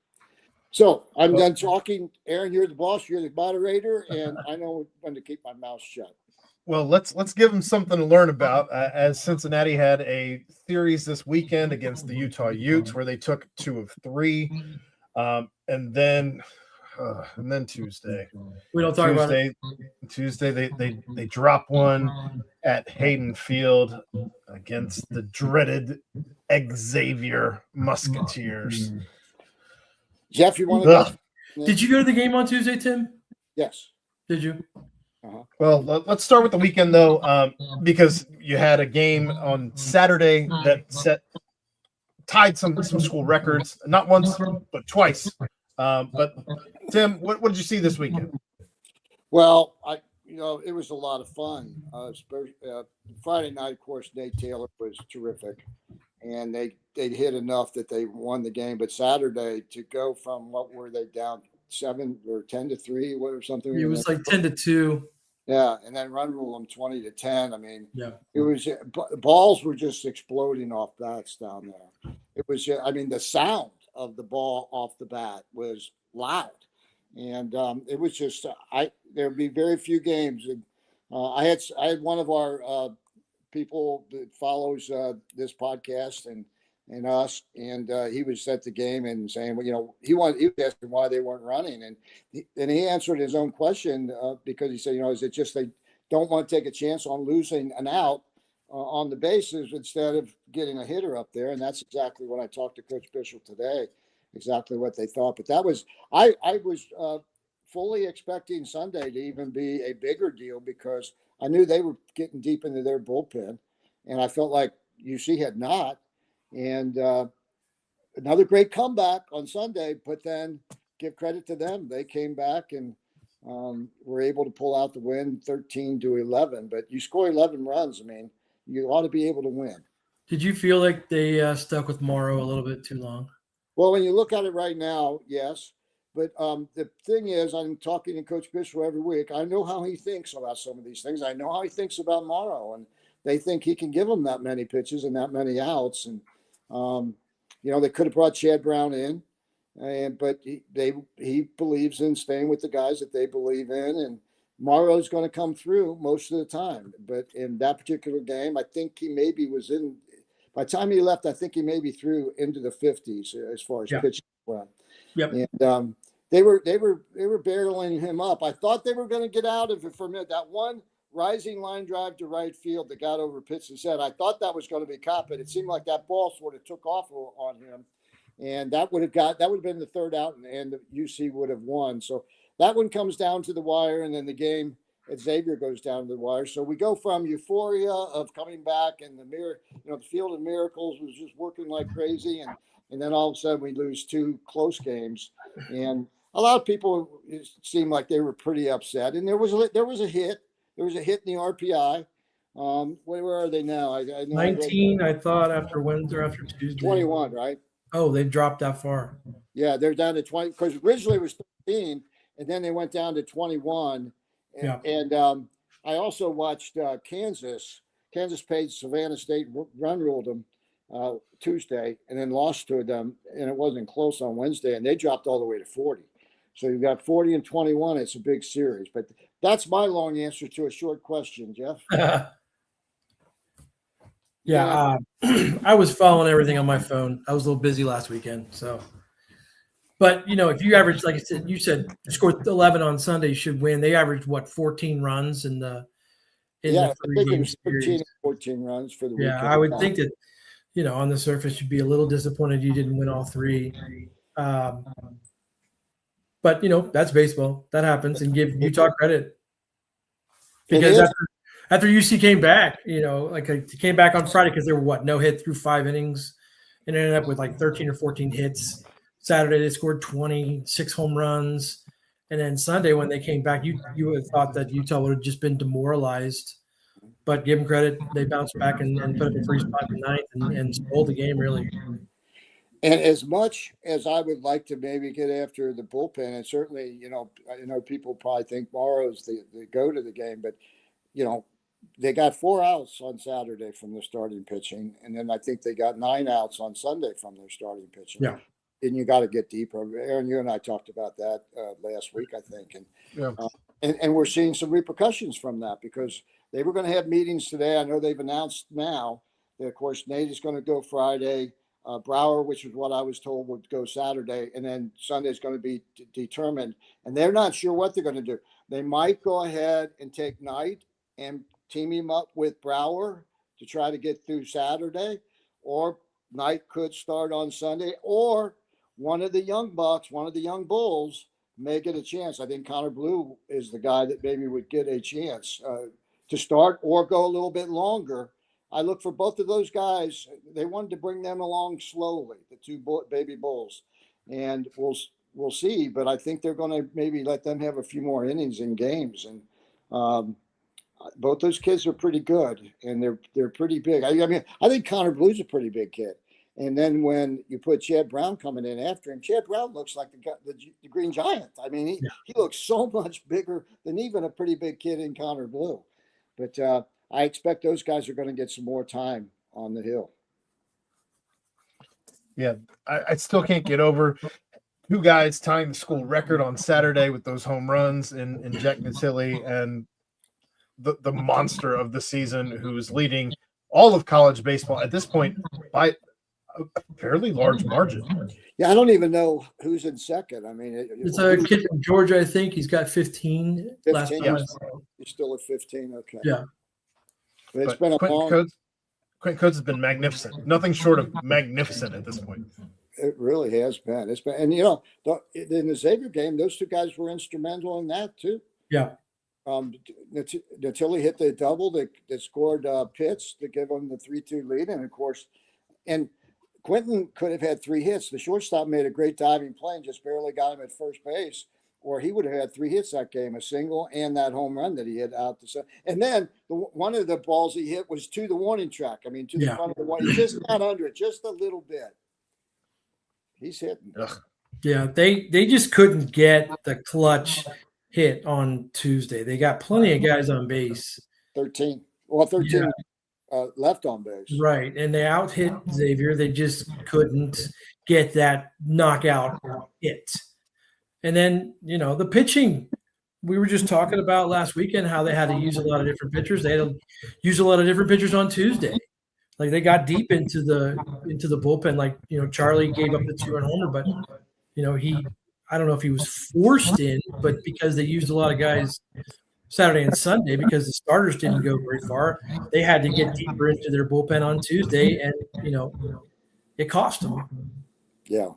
So I'm done talking. Aaron, you're the boss, you're the moderator, and I know when to keep my mouth shut. Well, let's give them something to learn about, as Cincinnati had a series this weekend against the Utah Utes where they took 2 of 3, and then Tuesday. We don't talk about it. Tuesday they drop one at Hayden Field against the dreaded Xavier Musketeers. Jeff, you want to go? Did you go to the game on Tuesday, Tim? Yes. Did you? Well, let's start with the weekend though, because you had a game on Saturday that tied some school records, not once but twice. But Tim, what did you see this weekend? Well, it was a lot of fun. Friday night, of course, Nate Taylor was terrific, and they hit enough that they won the game. But Saturday, to go from what were they down 7 or 10 to 3, or something? It was like 10 to 2. Yeah, and then run rule them 20 to 10. I mean, yeah, it was balls were just exploding off bats down there. It was, the sound of the ball off the bat was loud, and it was just there'd be very few games. And I had one of our people that follows this podcast and us, and he was at the game and saying, well, he was asking why they weren't running, and he answered his own question because he said, is it just they don't want to take a chance on losing an out on the bases instead of getting a hitter up there? And that's exactly what I talked to Coach Bischel today, exactly what they thought. But that was I was fully expecting Sunday to even be a bigger deal, because I knew they were getting deep into their bullpen, and I felt like UC had not. And another great comeback on Sunday, but then give credit to them. They came back and were able to pull out the win 13-11. But you score 11 runs, I mean, you ought to be able to win. Did you feel like they stuck with Morrow a little bit too long? Well, when you look at it right now, yes. But the thing is, I'm talking to Coach Bischel every week. I know how he thinks about some of these things. I know how he thinks about Morrow, and they think he can give them that many pitches and that many outs. And they could have brought Chad Brown in, but he believes in staying with the guys that they believe in, and Morrow's going to come through most of the time. But in that particular game, I think he maybe was in. By the time he left, I think he maybe threw into the 50s as far as pitching went. Yep. And they were barreling him up. I thought they were going to get out of it for a minute. That one rising line drive to right field that got over pitch and said, I thought that was going to be caught, but it seemed like that ball sort of took off on him, and that would have been the third out, and the UC would have won. So that one comes down to the wire, and then the game at Xavier goes down to the wire. So we go from euphoria of coming back, and the field of miracles was just working like crazy, and then all of a sudden we lose two close games, and a lot of people seemed like they were pretty upset. And there was a hit. There was a hit in the RPI. Where are they now? I know 19, I thought, after Wednesday or after Tuesday. 21, right? Oh, they dropped that far. Yeah, they're down to 20 because originally it was 13, and then they went down to 21. And I also watched Kansas. Kansas played Savannah State, run ruled them Tuesday, and then lost to them, and it wasn't close on Wednesday, and they dropped all the way to 40. So you've got 40 and 21. It's a big series. But that's my long answer to a short question, Jeff. I was following everything on my phone. I was a little busy last weekend. So, but, if you average, like I said, you scored 11 on Sunday, you should win. They averaged, 14 runs in the I think it was 13 and 14 runs for the weekend. I would think that, on the surface, you'd be a little disappointed you didn't win all three. But, that's baseball. That happens, and give Utah credit. Because after UC came back, they came back on Friday because they were, no hit through 5 innings and ended up with 13 or 14 hits. Saturday, they scored 26 home runs. And then Sunday, when they came back, you would have thought that Utah would have just been demoralized. But give them credit. They bounced back and put up a 3-spot in ninth and stole the game, really. And as much as I would like to maybe get after the bullpen, and certainly, I know people probably think Morrow's the go to the game, but, they got 4 outs on Saturday from their starting pitching. And then I think they got 9 outs on Sunday from their starting pitching. Yeah. And you got to get deeper. Aaron, you and I talked about that last week, I think. And we're seeing some repercussions from that because they were going to have meetings today. I know they've announced now that, of course, Nate is going to go Friday. Brower, which is what I was told, would go Saturday. And then Sunday is going to be determined. And they're not sure what they're going to do. They might go ahead and take Knight and team him up with Brower to try to get through Saturday, or Knight could start on Sunday, or one of the young bucks, one of the young bulls may get a chance. I think Connor Blue is the guy that maybe would get a chance to start or go a little bit longer. I look for both of those guys. They wanted to bring them along slowly, the two baby bulls, and we'll see. But I think they're going to maybe let them have a few more innings in games. And both those kids are pretty good, and they're pretty big. I mean, I think Connor Blue's a pretty big kid. And then when you put Chad Brown coming in after him, Chad Brown looks like the Green Giant. I mean, he looks so much bigger than even a pretty big kid in Connor Blue. But I expect those guys are going to get some more time on the hill. Yeah, I still can't get over 2 guys tying the school record on Saturday with those home runs in Jack Gentil and the monster of the season who's leading all of college baseball at this point by a fairly large margin. Yeah, I don't even know who's in second. I mean, it's a kid from Georgia, I think. He's got 15. 15? Last time I saw. He's still at 15. Okay. Yeah. But it's been a long. Quentin Coates has been magnificent. Nothing short of magnificent at this point. It really has been. It's been, and in the Xavier game, those 2 guys were instrumental in that too. Yeah. Gentil hit the double that scored Pitts to give them the 3-2 lead, and of course, and Quentin could have had 3 hits. The shortstop made a great diving play and just barely got him at first base, or he would have had 3 hits that game, a single and that home run that he hit out to center. And then one of the balls he hit was to the warning track. I mean, to the front of the warning. He just got under it just a little bit. He's hitting. Ugh. Yeah, they just couldn't get the clutch hit on Tuesday. They got plenty of guys on base. 13. Well, 13 left on base. Right, and they out-hit Xavier. They just couldn't get that knockout hit. And then, the pitching, we were just talking about last weekend how they had to use a lot of different pitchers. They had to use a lot of different pitchers on Tuesday. Like they got deep into the bullpen. Like, Charlie gave up the 2-run homer, but I don't know if he was forced in, but because they used a lot of guys Saturday and Sunday because the starters didn't go very far, they had to get deeper into their bullpen on Tuesday, and it cost them. Yeah.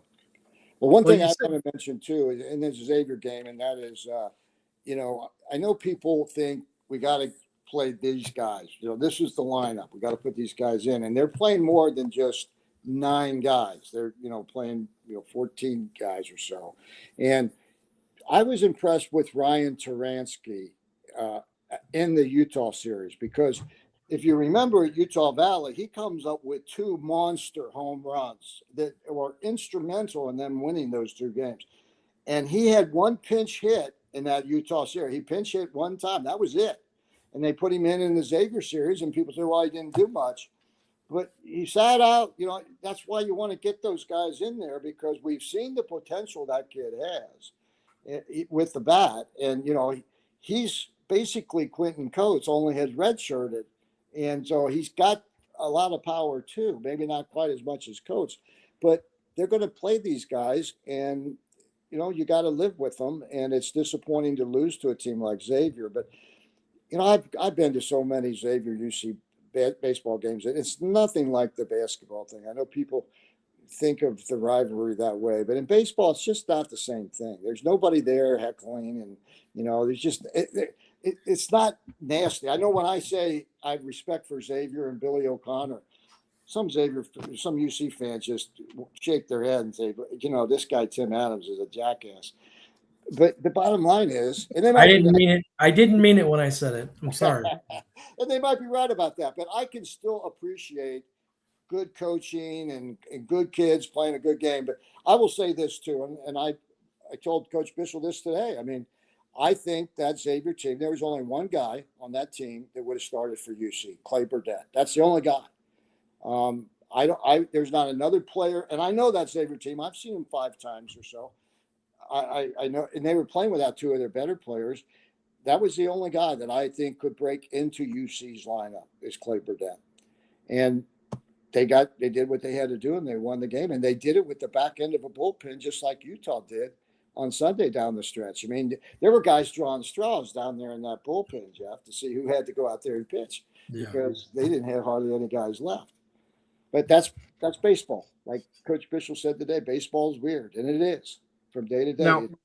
Well, one thing I want to mention too, in this Xavier game, and that is, I know people think we got to play these guys. This is the lineup. We got to put these guys in, and they're playing more than just 9 guys. They're playing 14 guys or so. And I was impressed with Ryan Turansky in the Utah series, because if you remember at Utah Valley, he comes up with 2 monster home runs that were instrumental in them winning those 2 games. And he had 1 pinch hit in that Utah series. He pinch hit 1 time. That was it. And they put him in the Xavier series, and people say, well, he didn't do much. But he sat out. That's why you want to get those guys in there, because we've seen the potential that kid has with the bat. And, he's basically Quentin Coates, only has redshirted. And so he's got a lot of power too, maybe not quite as much as Coates, but they're going to play these guys, and, you got to live with them. And it's disappointing to lose to a team like Xavier. But, I've been to so many Xavier UC baseball games, and it's nothing like the basketball thing. I know people think of the rivalry that way, but in baseball, it's just not the same thing. There's nobody there heckling, and, there's just it's not nasty. I know when I say I have respect for Xavier and Billy O'Connor, some UC fans just shake their head and say, this guy Tim Adams is a jackass. But the bottom line is, and I didn't mean it. I didn't mean it when I said it. I'm sorry. And they might be right about that, but I can still appreciate good coaching and good kids playing a good game. But I will say this too, and I told Coach Bischel this today. I mean, I think that Xavier team, there was only 1 guy on that team that would have started for UC, Clay Burdett. That's the only guy. There's not another player, and I know that Xavier team. I've seen them 5 times or so. I know, and they were playing without 2 of their better players. That was the only guy that I think could break into UC's lineup is Clay Burdett. And they did what they had to do, and they won the game. And they did it with the back end of a bullpen, just like Utah did on Sunday down the stretch. I mean, there were guys drawing straws down there in that bullpen, Jeff, to see who had to go out there and pitch, because they didn't have hardly any guys left. But that's baseball. Like Coach Bischel said today, baseball is weird, and it is. From day to day, now, it's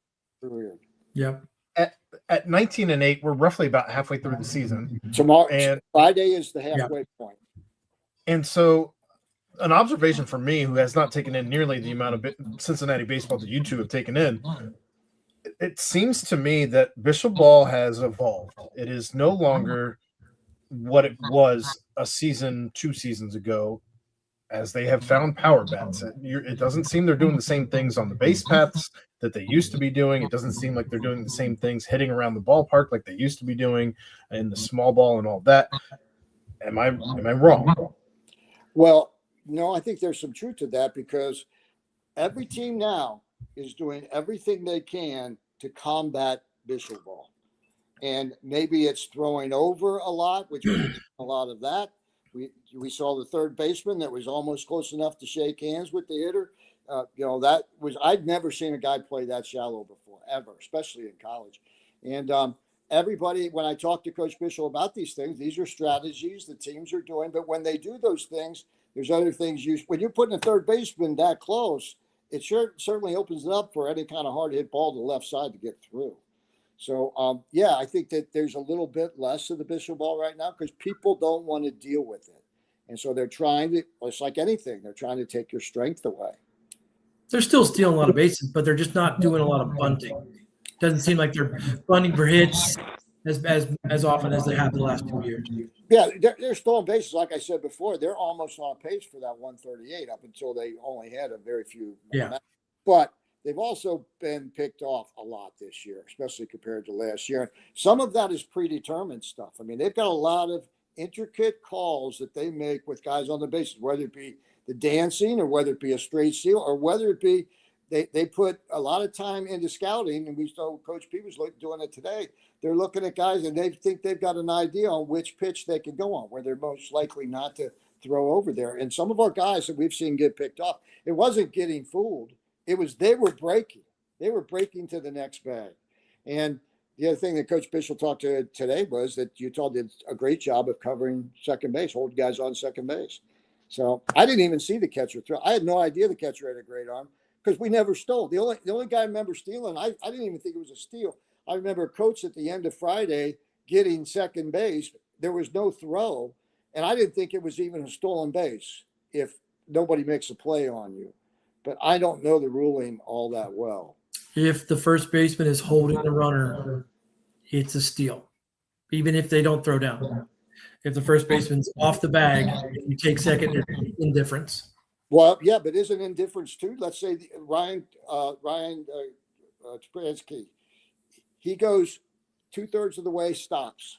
weird. Yep. At 19-8, we're roughly about halfway through the season. Tomorrow, and Friday is the halfway point. And so, an observation for me, who has not taken in nearly the amount of Cincinnati baseball that you two have taken in, it seems to me that Bishop ball has evolved. It is no longer what it was a season, 2 seasons ago, as they have found power bats. It doesn't seem they're doing the same things on the base paths that they used to be doing. It doesn't seem like they're doing the same things hitting around the ballpark like they used to be doing in the small ball and all that. Am I wrong? Well, no, I think there's some truth to that, because every team now is doing everything they can to combat Bishop ball. And maybe it's throwing over a lot, which we a lot of that. We saw the third baseman that was almost close enough to shake hands with the hitter. That was, I'd never seen a guy play that shallow before, ever, especially in college. And everybody, when I talk to Coach Bischel about these things, these are strategies the teams are doing. But when they do those things, there's other things when you're putting a third baseman that close, it certainly opens it up for any kind of hard hit ball to the left side to get through. So, I think that there's a little bit less of the Bishop ball right now because people don't want to deal with it. And so they're trying to, it's like anything, they're trying to take your strength away. They're still stealing a lot of bases, but they're just not doing a lot of bunting. Doesn't seem like they're bunting for hits as often as they have the last 2 years. Yeah, they're stolen bases. Like I said before, they're almost on pace for that 138 up until they only had a very few. Yeah. But they've also been picked off a lot this year, especially compared to last year. Some of that is predetermined stuff. I mean, they've got a lot of intricate calls that they make with guys on the bases, whether it be the dancing or whether it be a straight steal or whether it be they put a lot of time into scouting, and we saw Coach P was doing it today. They're looking at guys and they think they've got an idea on which pitch they can go on, where they're most likely not to throw over there. And some of our guys that we've seen get picked off, it wasn't getting fooled. It was they were breaking. They were breaking to the next bag. And the other thing that Coach Bischel talked to today was that Utah did a great job of covering second base, holding guys on second base. So I didn't even see the catcher throw. I had no idea the catcher had a great arm because we never stole. The only guy I remember stealing, I didn't even think it was a steal. I remember a coach at the end of Friday getting second base. There was no throw, and I didn't think it was even a stolen base if nobody makes a play on you. But I don't know the ruling all that well. If the first baseman is holding the runner, it's a steal, even if they don't throw down. If the first baseman's off the bag, you take second, it's indifference. Well, yeah, but isn't indifference too? Let's say Ryan Trapansky, he goes 2/3 of the way, stops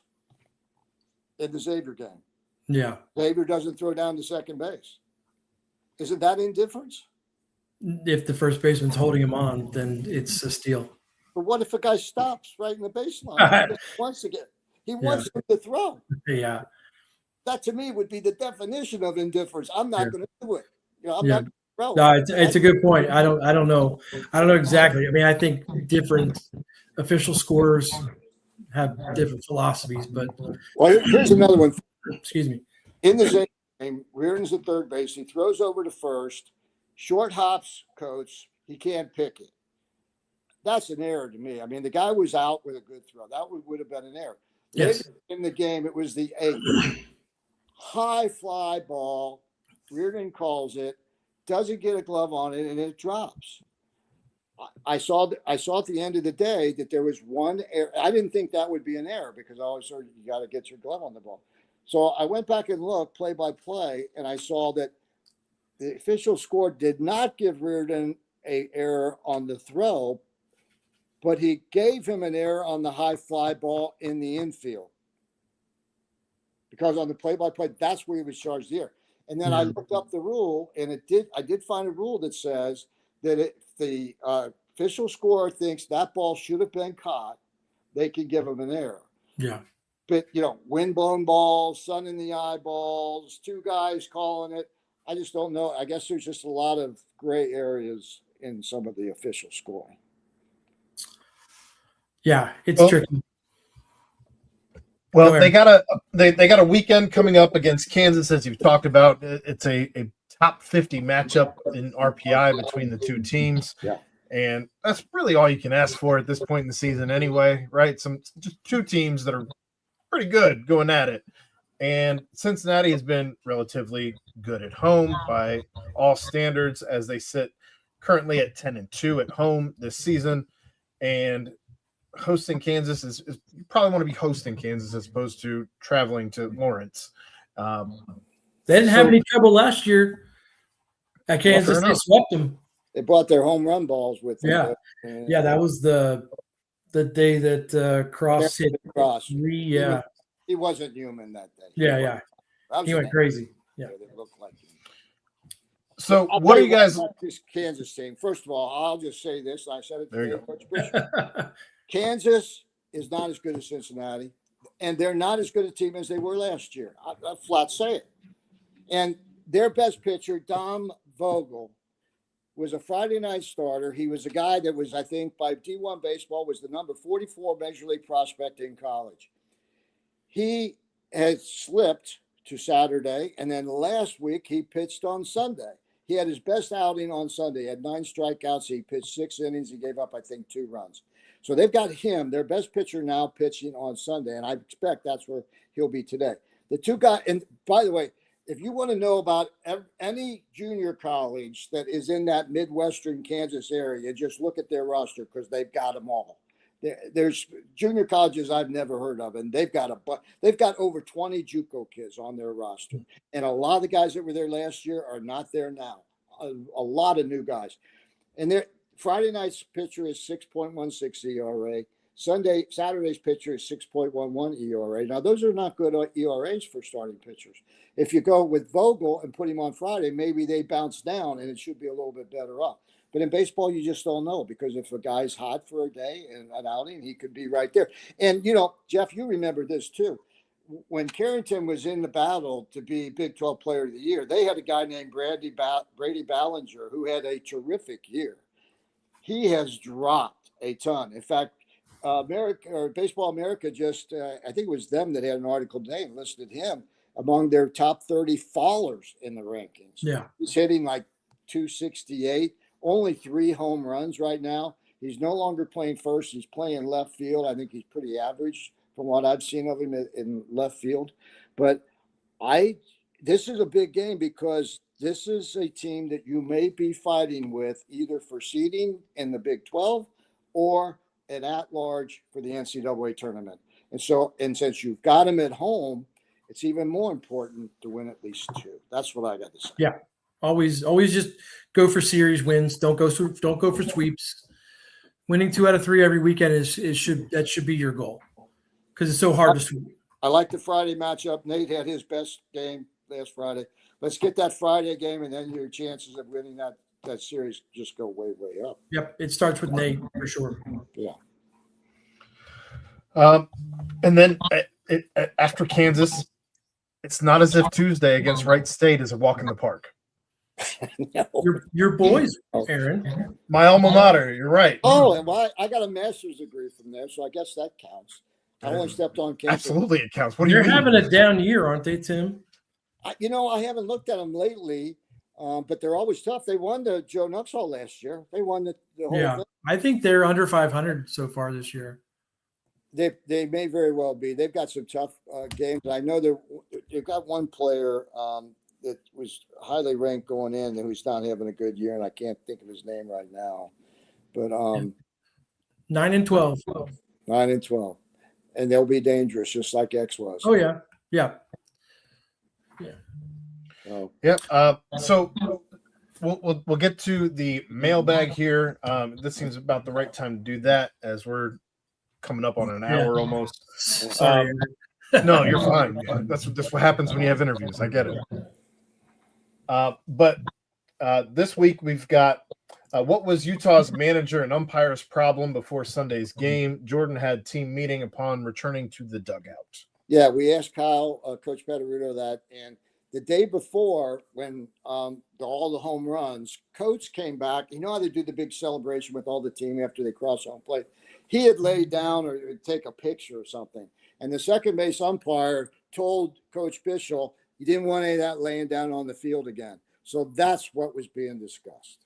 in the Xavier game. Yeah. Xavier doesn't throw down to second base. Isn't that indifference? If the first baseman's holding him on, then it's a steal. But what if a guy stops right in the baseline? He wants him to throw. Yeah. That to me would be the definition of indifference. I'm not going to do it. I'm not going to throw. No, it's a good point. I don't know. I don't know exactly. I mean, I think different official scorers have different philosophies, but well, here's another one. Excuse me. In the Xavier game, Reardon's at third base. He throws over to first. Short hops, coach. He can't pick it. That's an error to me. I mean, the guy was out with a good throw. That would have been an error. Yes. Later in the game, it was the 8th. High fly ball. Reardon calls it. Doesn't get a glove on it, and it drops. I saw at the end of the day that there was one error. I didn't think that would be an error because I always heard you got to get your glove on the ball. So I went back and looked play by play, and I saw that the official score did not give Reardon an error on the throw, but he gave him an error on the high fly ball in the infield. Because on the play-by-play, that's where he was charged the error. And then I looked up the rule, and I did find a rule that says that if the official scorer thinks that ball should have been caught, they can give him an error. Yeah. But, wind-blown balls, sun in the eyeballs, two guys calling it. I just don't know. I guess there's just a lot of gray areas in some of the official scoring. Yeah, it's tricky. Well, they got a weekend coming up against Kansas, as you've talked about. It's a top 50 matchup in RPI between the two teams. Yeah. And that's really all you can ask for at this point in the season anyway, right? Just two teams that are pretty good going at it. And Cincinnati has been relatively good at home by all standards as they sit currently at 10-2 at home this season. And hosting Kansas is you probably want to be hosting Kansas as opposed to traveling to Lawrence. They didn't have any trouble last year at Kansas. They swept them. They brought their home run balls with them. Yeah, that was the day that Cross hit Cross. Yeah. He wasn't human that day. Yeah. He went crazy. Yeah. They looked like him. So what are you guys? This Kansas team. First of all, I'll just say this. I said it There you today, Coach Bishop. Kansas is not as good as Cincinnati, and they're not as good a team as they were last year. I flat say it. And their best pitcher, Dom Vogel, was a Friday night starter. He was a guy that was, I think, by D1 baseball, was the number 44 Major League prospect in college. He had slipped to Saturday, and then last week he pitched on Sunday. He had his best outing on Sunday. He had 9 strikeouts. He pitched 6 innings. He gave up, I think, 2 runs. So they've got him, their best pitcher now, pitching on Sunday, and I expect that's where he'll be today. The two guys, and by the way, if you want to know about any junior college that is in that Midwestern Kansas area, just look at their roster because they've got them all. There's junior colleges I've never heard of, and they've got over 20 JUCO kids on their roster, and a lot of the guys that were there last year are not there now. A lot of new guys, and their Friday night's pitcher is 6.16 ERA. Saturday's pitcher is 6.11 ERA. Now those are not good ERAs for starting pitchers. If you go with Vogel and put him on Friday, maybe they bounce down and it should be a little bit better up. But in baseball, you just don't know, because if a guy's hot for a day and an outing, he could be right there. And, Jeff, you remember this too. When Carrington was in the battle to be Big 12 Player of the Year, they had a guy named Brady Ballinger who had a terrific year. He has dropped a ton. In fact, Baseball America just, I think it was them that had an article today and listed him among their top 30 fallers in the rankings. Yeah. He's hitting like 268. Only 3 home runs right now. He's no longer playing first. He's playing left field. I think he's pretty average from what I've seen of him in left field. But this is a big game, because this is a team that you may be fighting with either for seeding in the Big 12 or an at-large for the NCAA tournament. And since you've got them at home, it's even more important to win at least 2. That's what I got to say. Yeah. Always just go for series wins. Don't go for sweeps. Winning 2 out of 3 every weekend should be your goal, because it's so hard to sweep. I like the Friday matchup. Nate had his best game last Friday. Let's get that Friday game, and then your chances of winning that series just go way, way up. Yep, it starts with Nate for sure. Yeah. And then after Kansas, it's not as if Tuesday against Wright State is a walk in the park. No. Your boys, Aaron. My alma mater. You're right. Oh, and I got a master's degree from there, so I guess that counts. I only stepped on campus. Absolutely, it counts. What do you They're mean? having a down year, aren't they, Tim? I haven't looked at them they but they're always tough. They won the Joe Nuxhall last year. They won the whole thing. I think they're under 500 so far this year. They may very well be. They've got some tough games. I know they've got one player that was highly ranked going in who's not having a good year, and I can't think of his name right now. But 9-12. 9-12, and they'll be dangerous, just like X was. Oh yeah. Oh. Yep. So we'll get to the mailbag here. This seems about the right time to do that, as we're coming up on an hour almost. Sorry. No, you're fine. That's what happens when you have interviews. I get it. But this week we've got what was Utah's manager and umpire's problem before Sunday's game? Jordan had team meeting upon returning to the dugout. Yeah, we asked Kyle, Coach Peduto, that, and the day before, when all the home runs, Coach came back. You know how they do the big celebration with all the team after they cross home plate? He had laid down or take a picture or something. And the second base umpire told Coach Bischel he didn't want any of that laying down on the field again. So that's what was being discussed.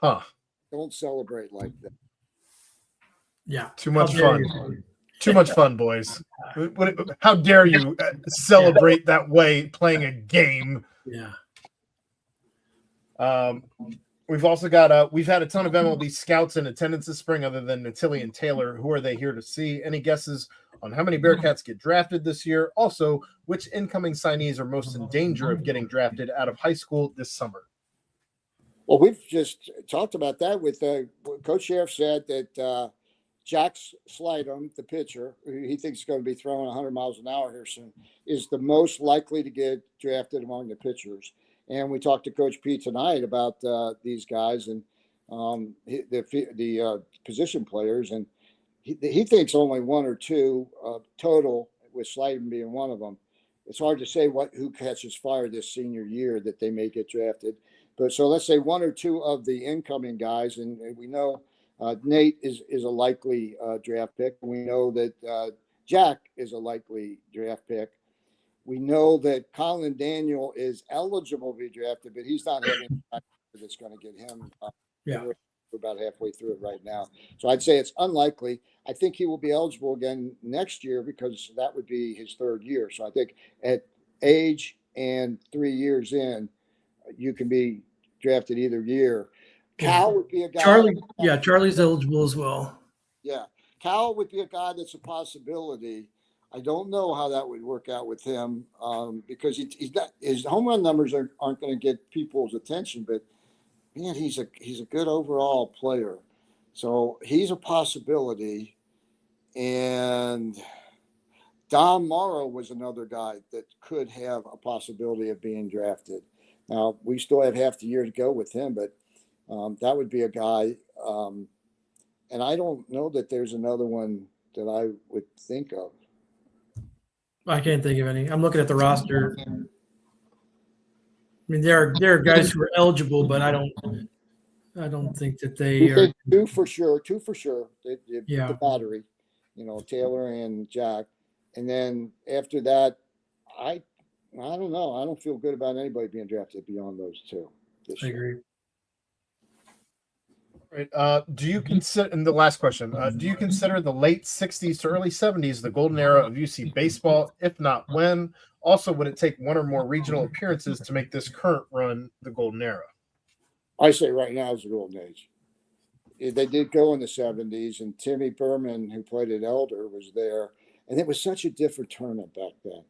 Huh. Don't celebrate like that. Yeah. Too much fun. Too much fun, boys. How dare you celebrate that way playing a game? Yeah. We've also got we've had a ton of MLB scouts in attendance this spring, other than Gentil and Taylor. Who are they here to see? Any guesses on how many Bearcats get drafted this year? Also, which incoming signees are most in danger of getting drafted out of high school this summer? Well, we've just talked about that with Coach Sheriff said that Jack Slidham, the pitcher, who he thinks is going to be throwing 100 miles an hour here soon, is the most likely to get drafted among the pitchers. And we talked to Coach P tonight about these guys and the position players, and he thinks only 1 or 2 total, with Slidham being one of them. It's hard to say who catches fire this senior year that they may get drafted. But so let's say 1 or 2 of the incoming guys, and we know Nate is a likely draft pick. We know that Jack is a likely draft pick. We know that Colin Daniel is eligible to be drafted, but he's not having a that's going to get him. We're about halfway through it right now. So I'd say it's unlikely. I think he will be eligible again next year because that would be his 3rd year. So I think at age and 3 years in, you can be drafted either year. Cal would be a guy. Charlie's eligible as well. Yeah, Cal would be a guy that's a possibility. I don't know how that would work out with him because he's not, his home run numbers aren't going to get people's attention, but man, he's a good overall player. So he's a possibility. And Dom Morrow was another guy that could have a possibility of being drafted. Now, we still have half the year to go with him, but that would be a guy. And I don't know that there's another one that I would think of. I can't think of any. I'm looking at the roster. I mean, there are guys who are eligible, but I don't think that they are. Two for sure. Yeah. The battery, Taylor and Jack. And then after that, I don't know. I don't feel good about anybody being drafted beyond those two. I agree. Right. Do you consider, and the last question, do you consider the late 60s to early 70s the golden era of UC baseball? If not, when? Also, would it take one or more regional appearances to make this current run the golden era? I say right now is the golden age. They did go in the 70s, and Timmy Berman, who played at Elder, was there. And it was such a different tournament back then.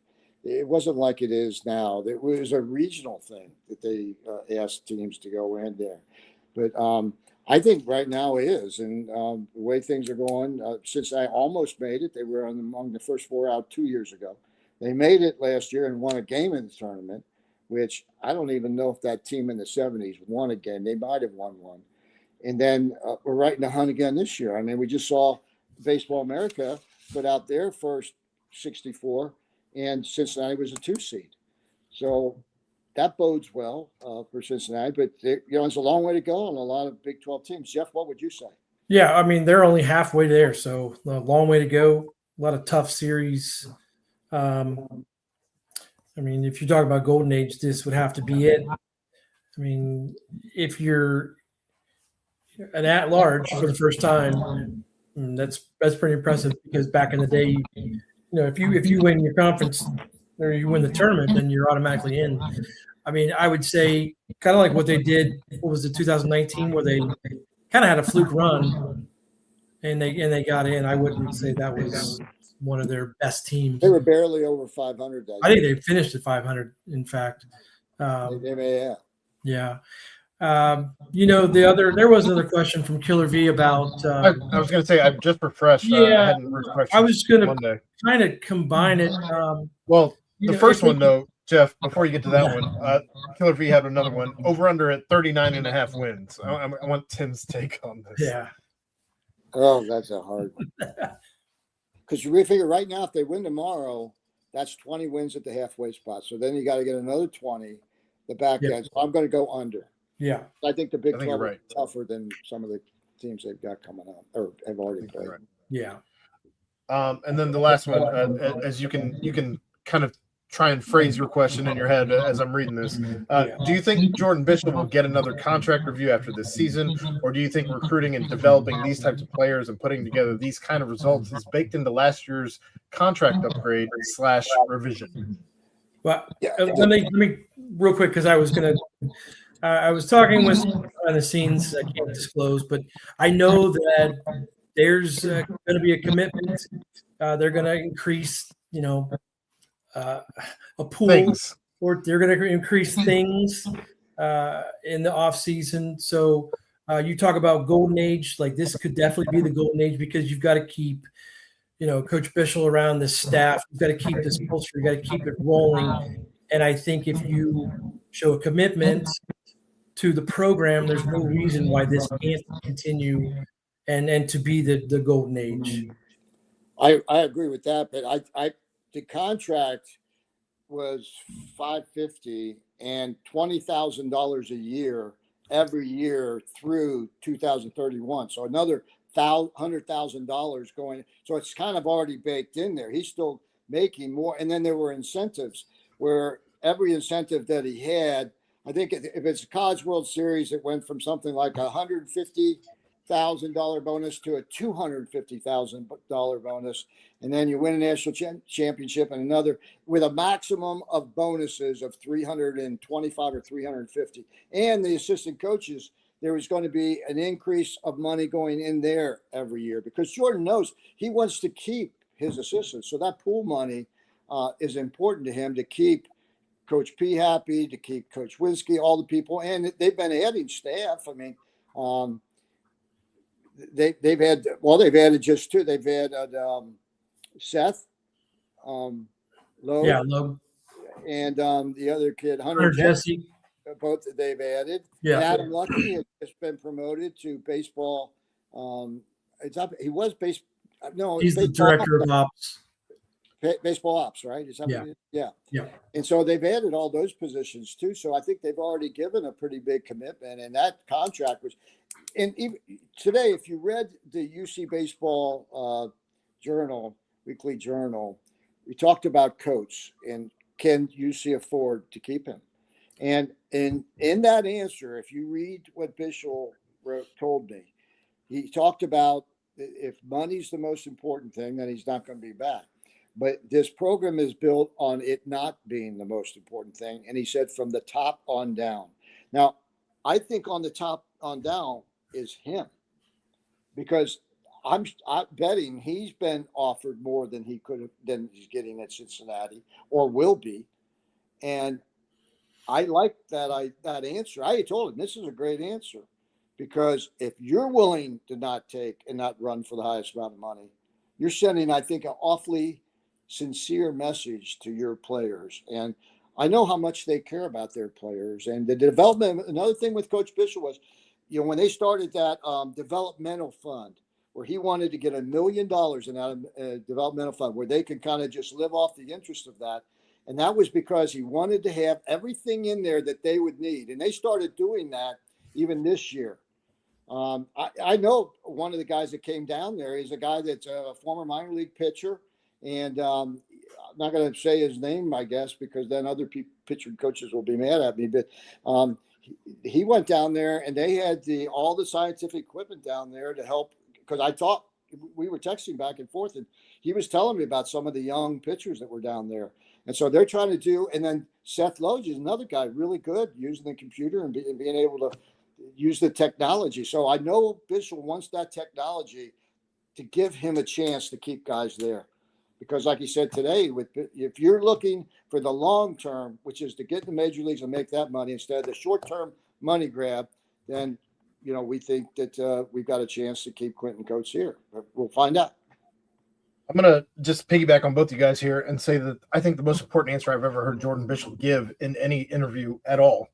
It wasn't like it is now. It was a regional thing that they asked teams to go in there. But I think right now it is. And the way things are going, since I almost made it, they were among the first 4 out 2 years ago. They made it last year and won a game in the tournament, which I don't even know if that team in the 70s won a game. They might have won one. And then we're right in the hunt again this year. I mean, we just saw Baseball America put out their first 64, and Cincinnati was a 2 seed. So that bodes well for Cincinnati, but it's a long way to go on a lot of Big 12 teams. Jeff, what would you say? Yeah, I mean, they're only halfway there, so a long way to go. A lot of tough series. I mean, if you talk about golden age, this would have to be it. I mean, if you're an at-large for the first time, that's pretty impressive because back in the day, if you win your conference or you win the tournament, then you're automatically in. I mean, I would say kind of like what they did. What was it, 2019, where they kind of had a fluke run and they got in. I wouldn't say that was one of their best teams. They were barely over 500. I think they finished at 500. In fact, they may have. Yeah. There was another question from Killer V about. I was going to say, I've just refreshed. Yeah, I was going to kind of combine it. The first one, though, Jeff, before you get to that one, Killer V had another one over under at 39.5 wins. I want Tim's take on this. Yeah. Oh, that's a hard one. Because you figure right now, if they win tomorrow, that's 20 wins at the halfway spot. So then you got to get another 20, the back end. So I'm going to go under. Yeah. I think the Big 12 right. is tougher than some of the teams they've got coming up or have already played. Right. Yeah. And then the last one, as you can kind of try and phrase your question in your head as I'm reading this. Do you think Jordan Bischel will get another contract review after this season, or do you think recruiting and developing these types of players and putting together these kind of results is baked into last year's contract upgrade / revision? Well, let me real quick, because I was talking with behind the scenes. I can't disclose, but I know that there's going to be a commitment. They're going to increase, a pool, Things. or they're going to increase things in the off season. So you talk about golden age, like this could definitely be the golden age because you've got to keep, Coach Bischel around this staff. You've got to keep this culture. You've got to keep it rolling. And I think if you show a commitment to the program, there's no reason why this can't continue and to be the golden age. I agree with that, but the contract was $550 and $20,000 a year every year through 2031. So another $100,000 going. So it's kind of already baked in there. He's still making more. And then there were incentives where every incentive that he had, I think if it's a College World Series, it went from something like 150 $250,000 bonus to a $250,000 bonus. And then you win a national championship and another with a maximum of bonuses of 325 or 350. And the assistant coaches, there was going to be an increase of money going in there every year because Jordan knows he wants to keep his assistants. So that pool money is important to him to keep Coach P happy, to keep Coach Winsky, all the people. And they've been adding staff. I mean, they've added just two. They've added Seth, Loeb, Loeb, and the other kid, Hunter Jesse. Both they've added. Yeah, and Adam Lucky has just been promoted to baseball. It's up. He was base. No, he's the director of ops. Baseball ops, right? Is that Yeah. what it is? Yeah. Yeah. And so they've added all those positions too. So I think they've already given a pretty big commitment, and that contract was. And even today, if you read the UC Baseball Journal, weekly journal, we talked about Coates and can UC afford to keep him? And in that answer, if you read what Bischel told me, he talked about if money's the most important thing, then he's not going to be back. But this program is built on it not being the most important thing. And he said from the top on down. Now, I think on the top on down is him because I'm betting he's been offered more than he could have, than he's getting at Cincinnati or will be. And I like that answer. I told him this is a great answer because if you're willing to not take and not run for the highest amount of money, you're sending, I think, an awfully sincere message to your players. And I know how much they care about their players and the development. Another thing with Coach Bischel was, when they started that developmental fund where he wanted to get $1 million in that developmental fund where they could kind of just live off the interest of that. And that was because he wanted to have everything in there that they would need. And they started doing that even this year. I know one of the guys that came down there is a guy that's a former minor league pitcher. And I'm not going to say his name, I guess, because then other pitcher coaches will be mad at me. But he went down there and they had all the scientific equipment down there to help. Because I thought we were texting back and forth and he was telling me about some of the young pitchers that were down there. And so they're trying to do, and then Seth Loge is another guy really good using the computer and being able to use the technology. So I know Bischel wants that technology to give him a chance to keep guys there. Because like he said today, if you're looking for the long term, which is to get in the major leagues and make that money instead of the short term money grab, then we think that we've got a chance to keep Quentin Coates here. But we'll find out. I'm going to just piggyback on both you guys here and say that I think the most important answer I've ever heard Jordan Bischel give in any interview at all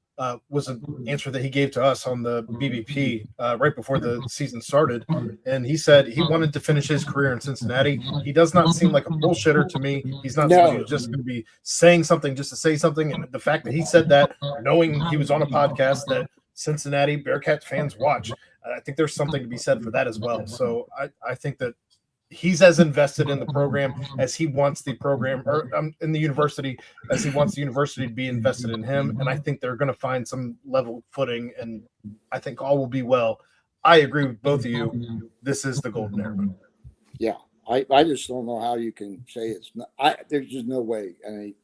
was an answer that he gave to us on the BBP right before the season started. And he said he wanted to finish his career in Cincinnati. He does not seem like a bullshitter to me. He's not somebody who's just going to be saying something just to say something. And the fact that he said that, knowing he was on a podcast that Cincinnati Bearcats fans watch, I think there's something to be said for that as well. So I think that he's as invested in the program as he wants the program, or in the university, as he wants the university to be invested in him. And I think they're going to find some level footing, and I think all will be well. I agree with both of you. This is the golden era. Yeah, I just don't know how you can say it's not. There's just no way. I mean,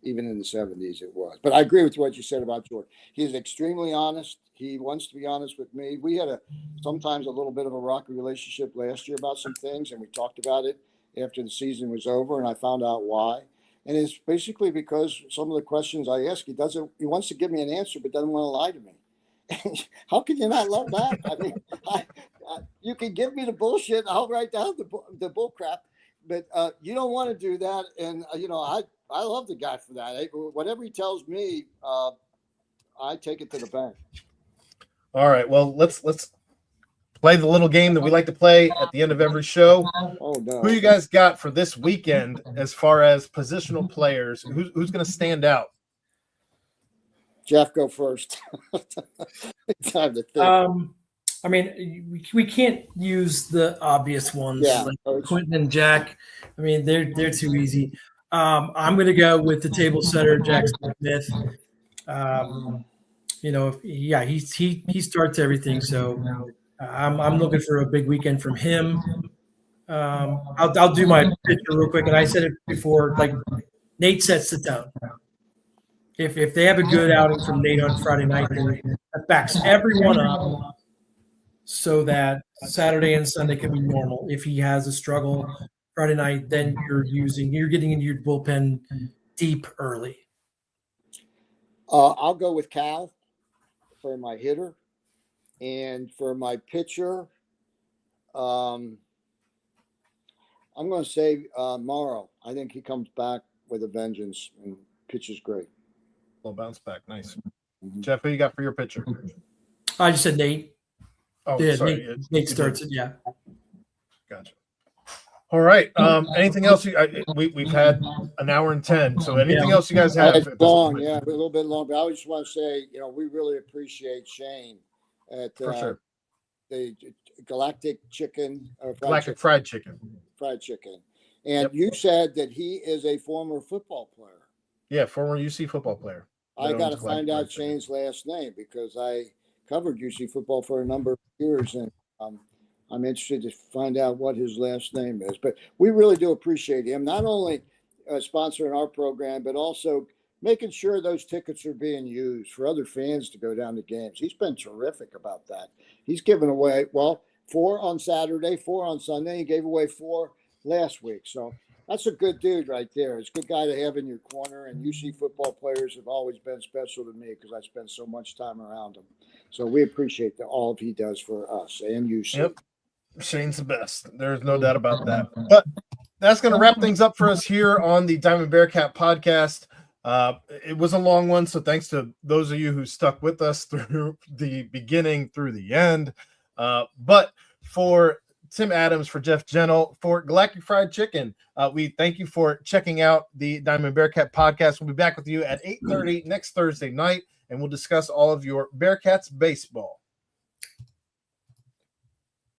even in the 70s it was. But I agree with what you said about Jordan. He's extremely honest. He wants to be honest with me. We had sometimes a little bit of a rocky relationship last year about some things, and we talked about it after the season was over, and I found out why. And it's basically because some of the questions I ask, he wants to give me an answer, but doesn't want to lie to me. How can you not love that? I mean, you can give me the bullshit, I'll write down the bull crap, but you don't want to do that. And, I love the guy for that. Whatever he tells me, I take it to the bank. All right. Well, let's play the little game that we like to play at the end of every show. Oh no! Who you guys got for this weekend as far as positional players? Who's going to stand out? Jeff, go first. Time to think. I mean, we can't use the obvious ones like Quentin and Jack. I mean, they're too easy. I'm going to go with the table setter, Jack Smith. He starts everything. So I'm looking for a big weekend from him. I'll do my picture real quick, and I said it before. Like Nate sets the tone. If they have a good outing from Nate on Friday night, then that backs everyone up, so that Saturday and Sunday can be normal. If he has a struggle Friday night, then you're getting into your bullpen deep early. I'll go with Cal for my hitter, and for my pitcher, I'm going to say Morrow. I think he comes back with a vengeance and pitches great. Little bounce back. Nice. Mhm. Jeff, who you got for your pitcher? I just said Nate. Oh, Yeah, sorry. Nate starts it. Yeah. Gotcha. All right. Anything else? We've had an hour and 10. So anything else you guys have? It's long, yeah, a little bit long. But I just want to say, we really appreciate Shane at For sure. the Galactic Chicken, Galactic fried chicken. fried chicken. And Yep. you said that he is a former football player. Yeah, former UC football player. I that got to owns find Galactic out Fried Chicken. Shane's last name because I covered UC football for a number of years, and I'm interested to find out what his last name is. But we really do appreciate him, not only sponsoring our program, but also making sure those tickets are being used for other fans to go down to games. He's been terrific about that. He's given away, 4 on Saturday, 4 on Sunday. He gave away 4 last week. So that's a good dude right there. It's a good guy to have in your corner. And UC football players have always been special to me because I spend so much time around them. So we appreciate all he does for us and UC. Yep. Shane's the best. There's no doubt about that. But that's going to wrap things up for us here on the Diamond Bearcat podcast. It was a long one, so thanks to those of you who stuck with us through the beginning through the end. But for Tim Adams, for Jeff Gentil, for Galactic Fried Chicken, we thank you for checking out the Diamond Bearcat podcast. We'll be back with you at 8:30 next Thursday night, and we'll discuss all of your Bearcats baseball.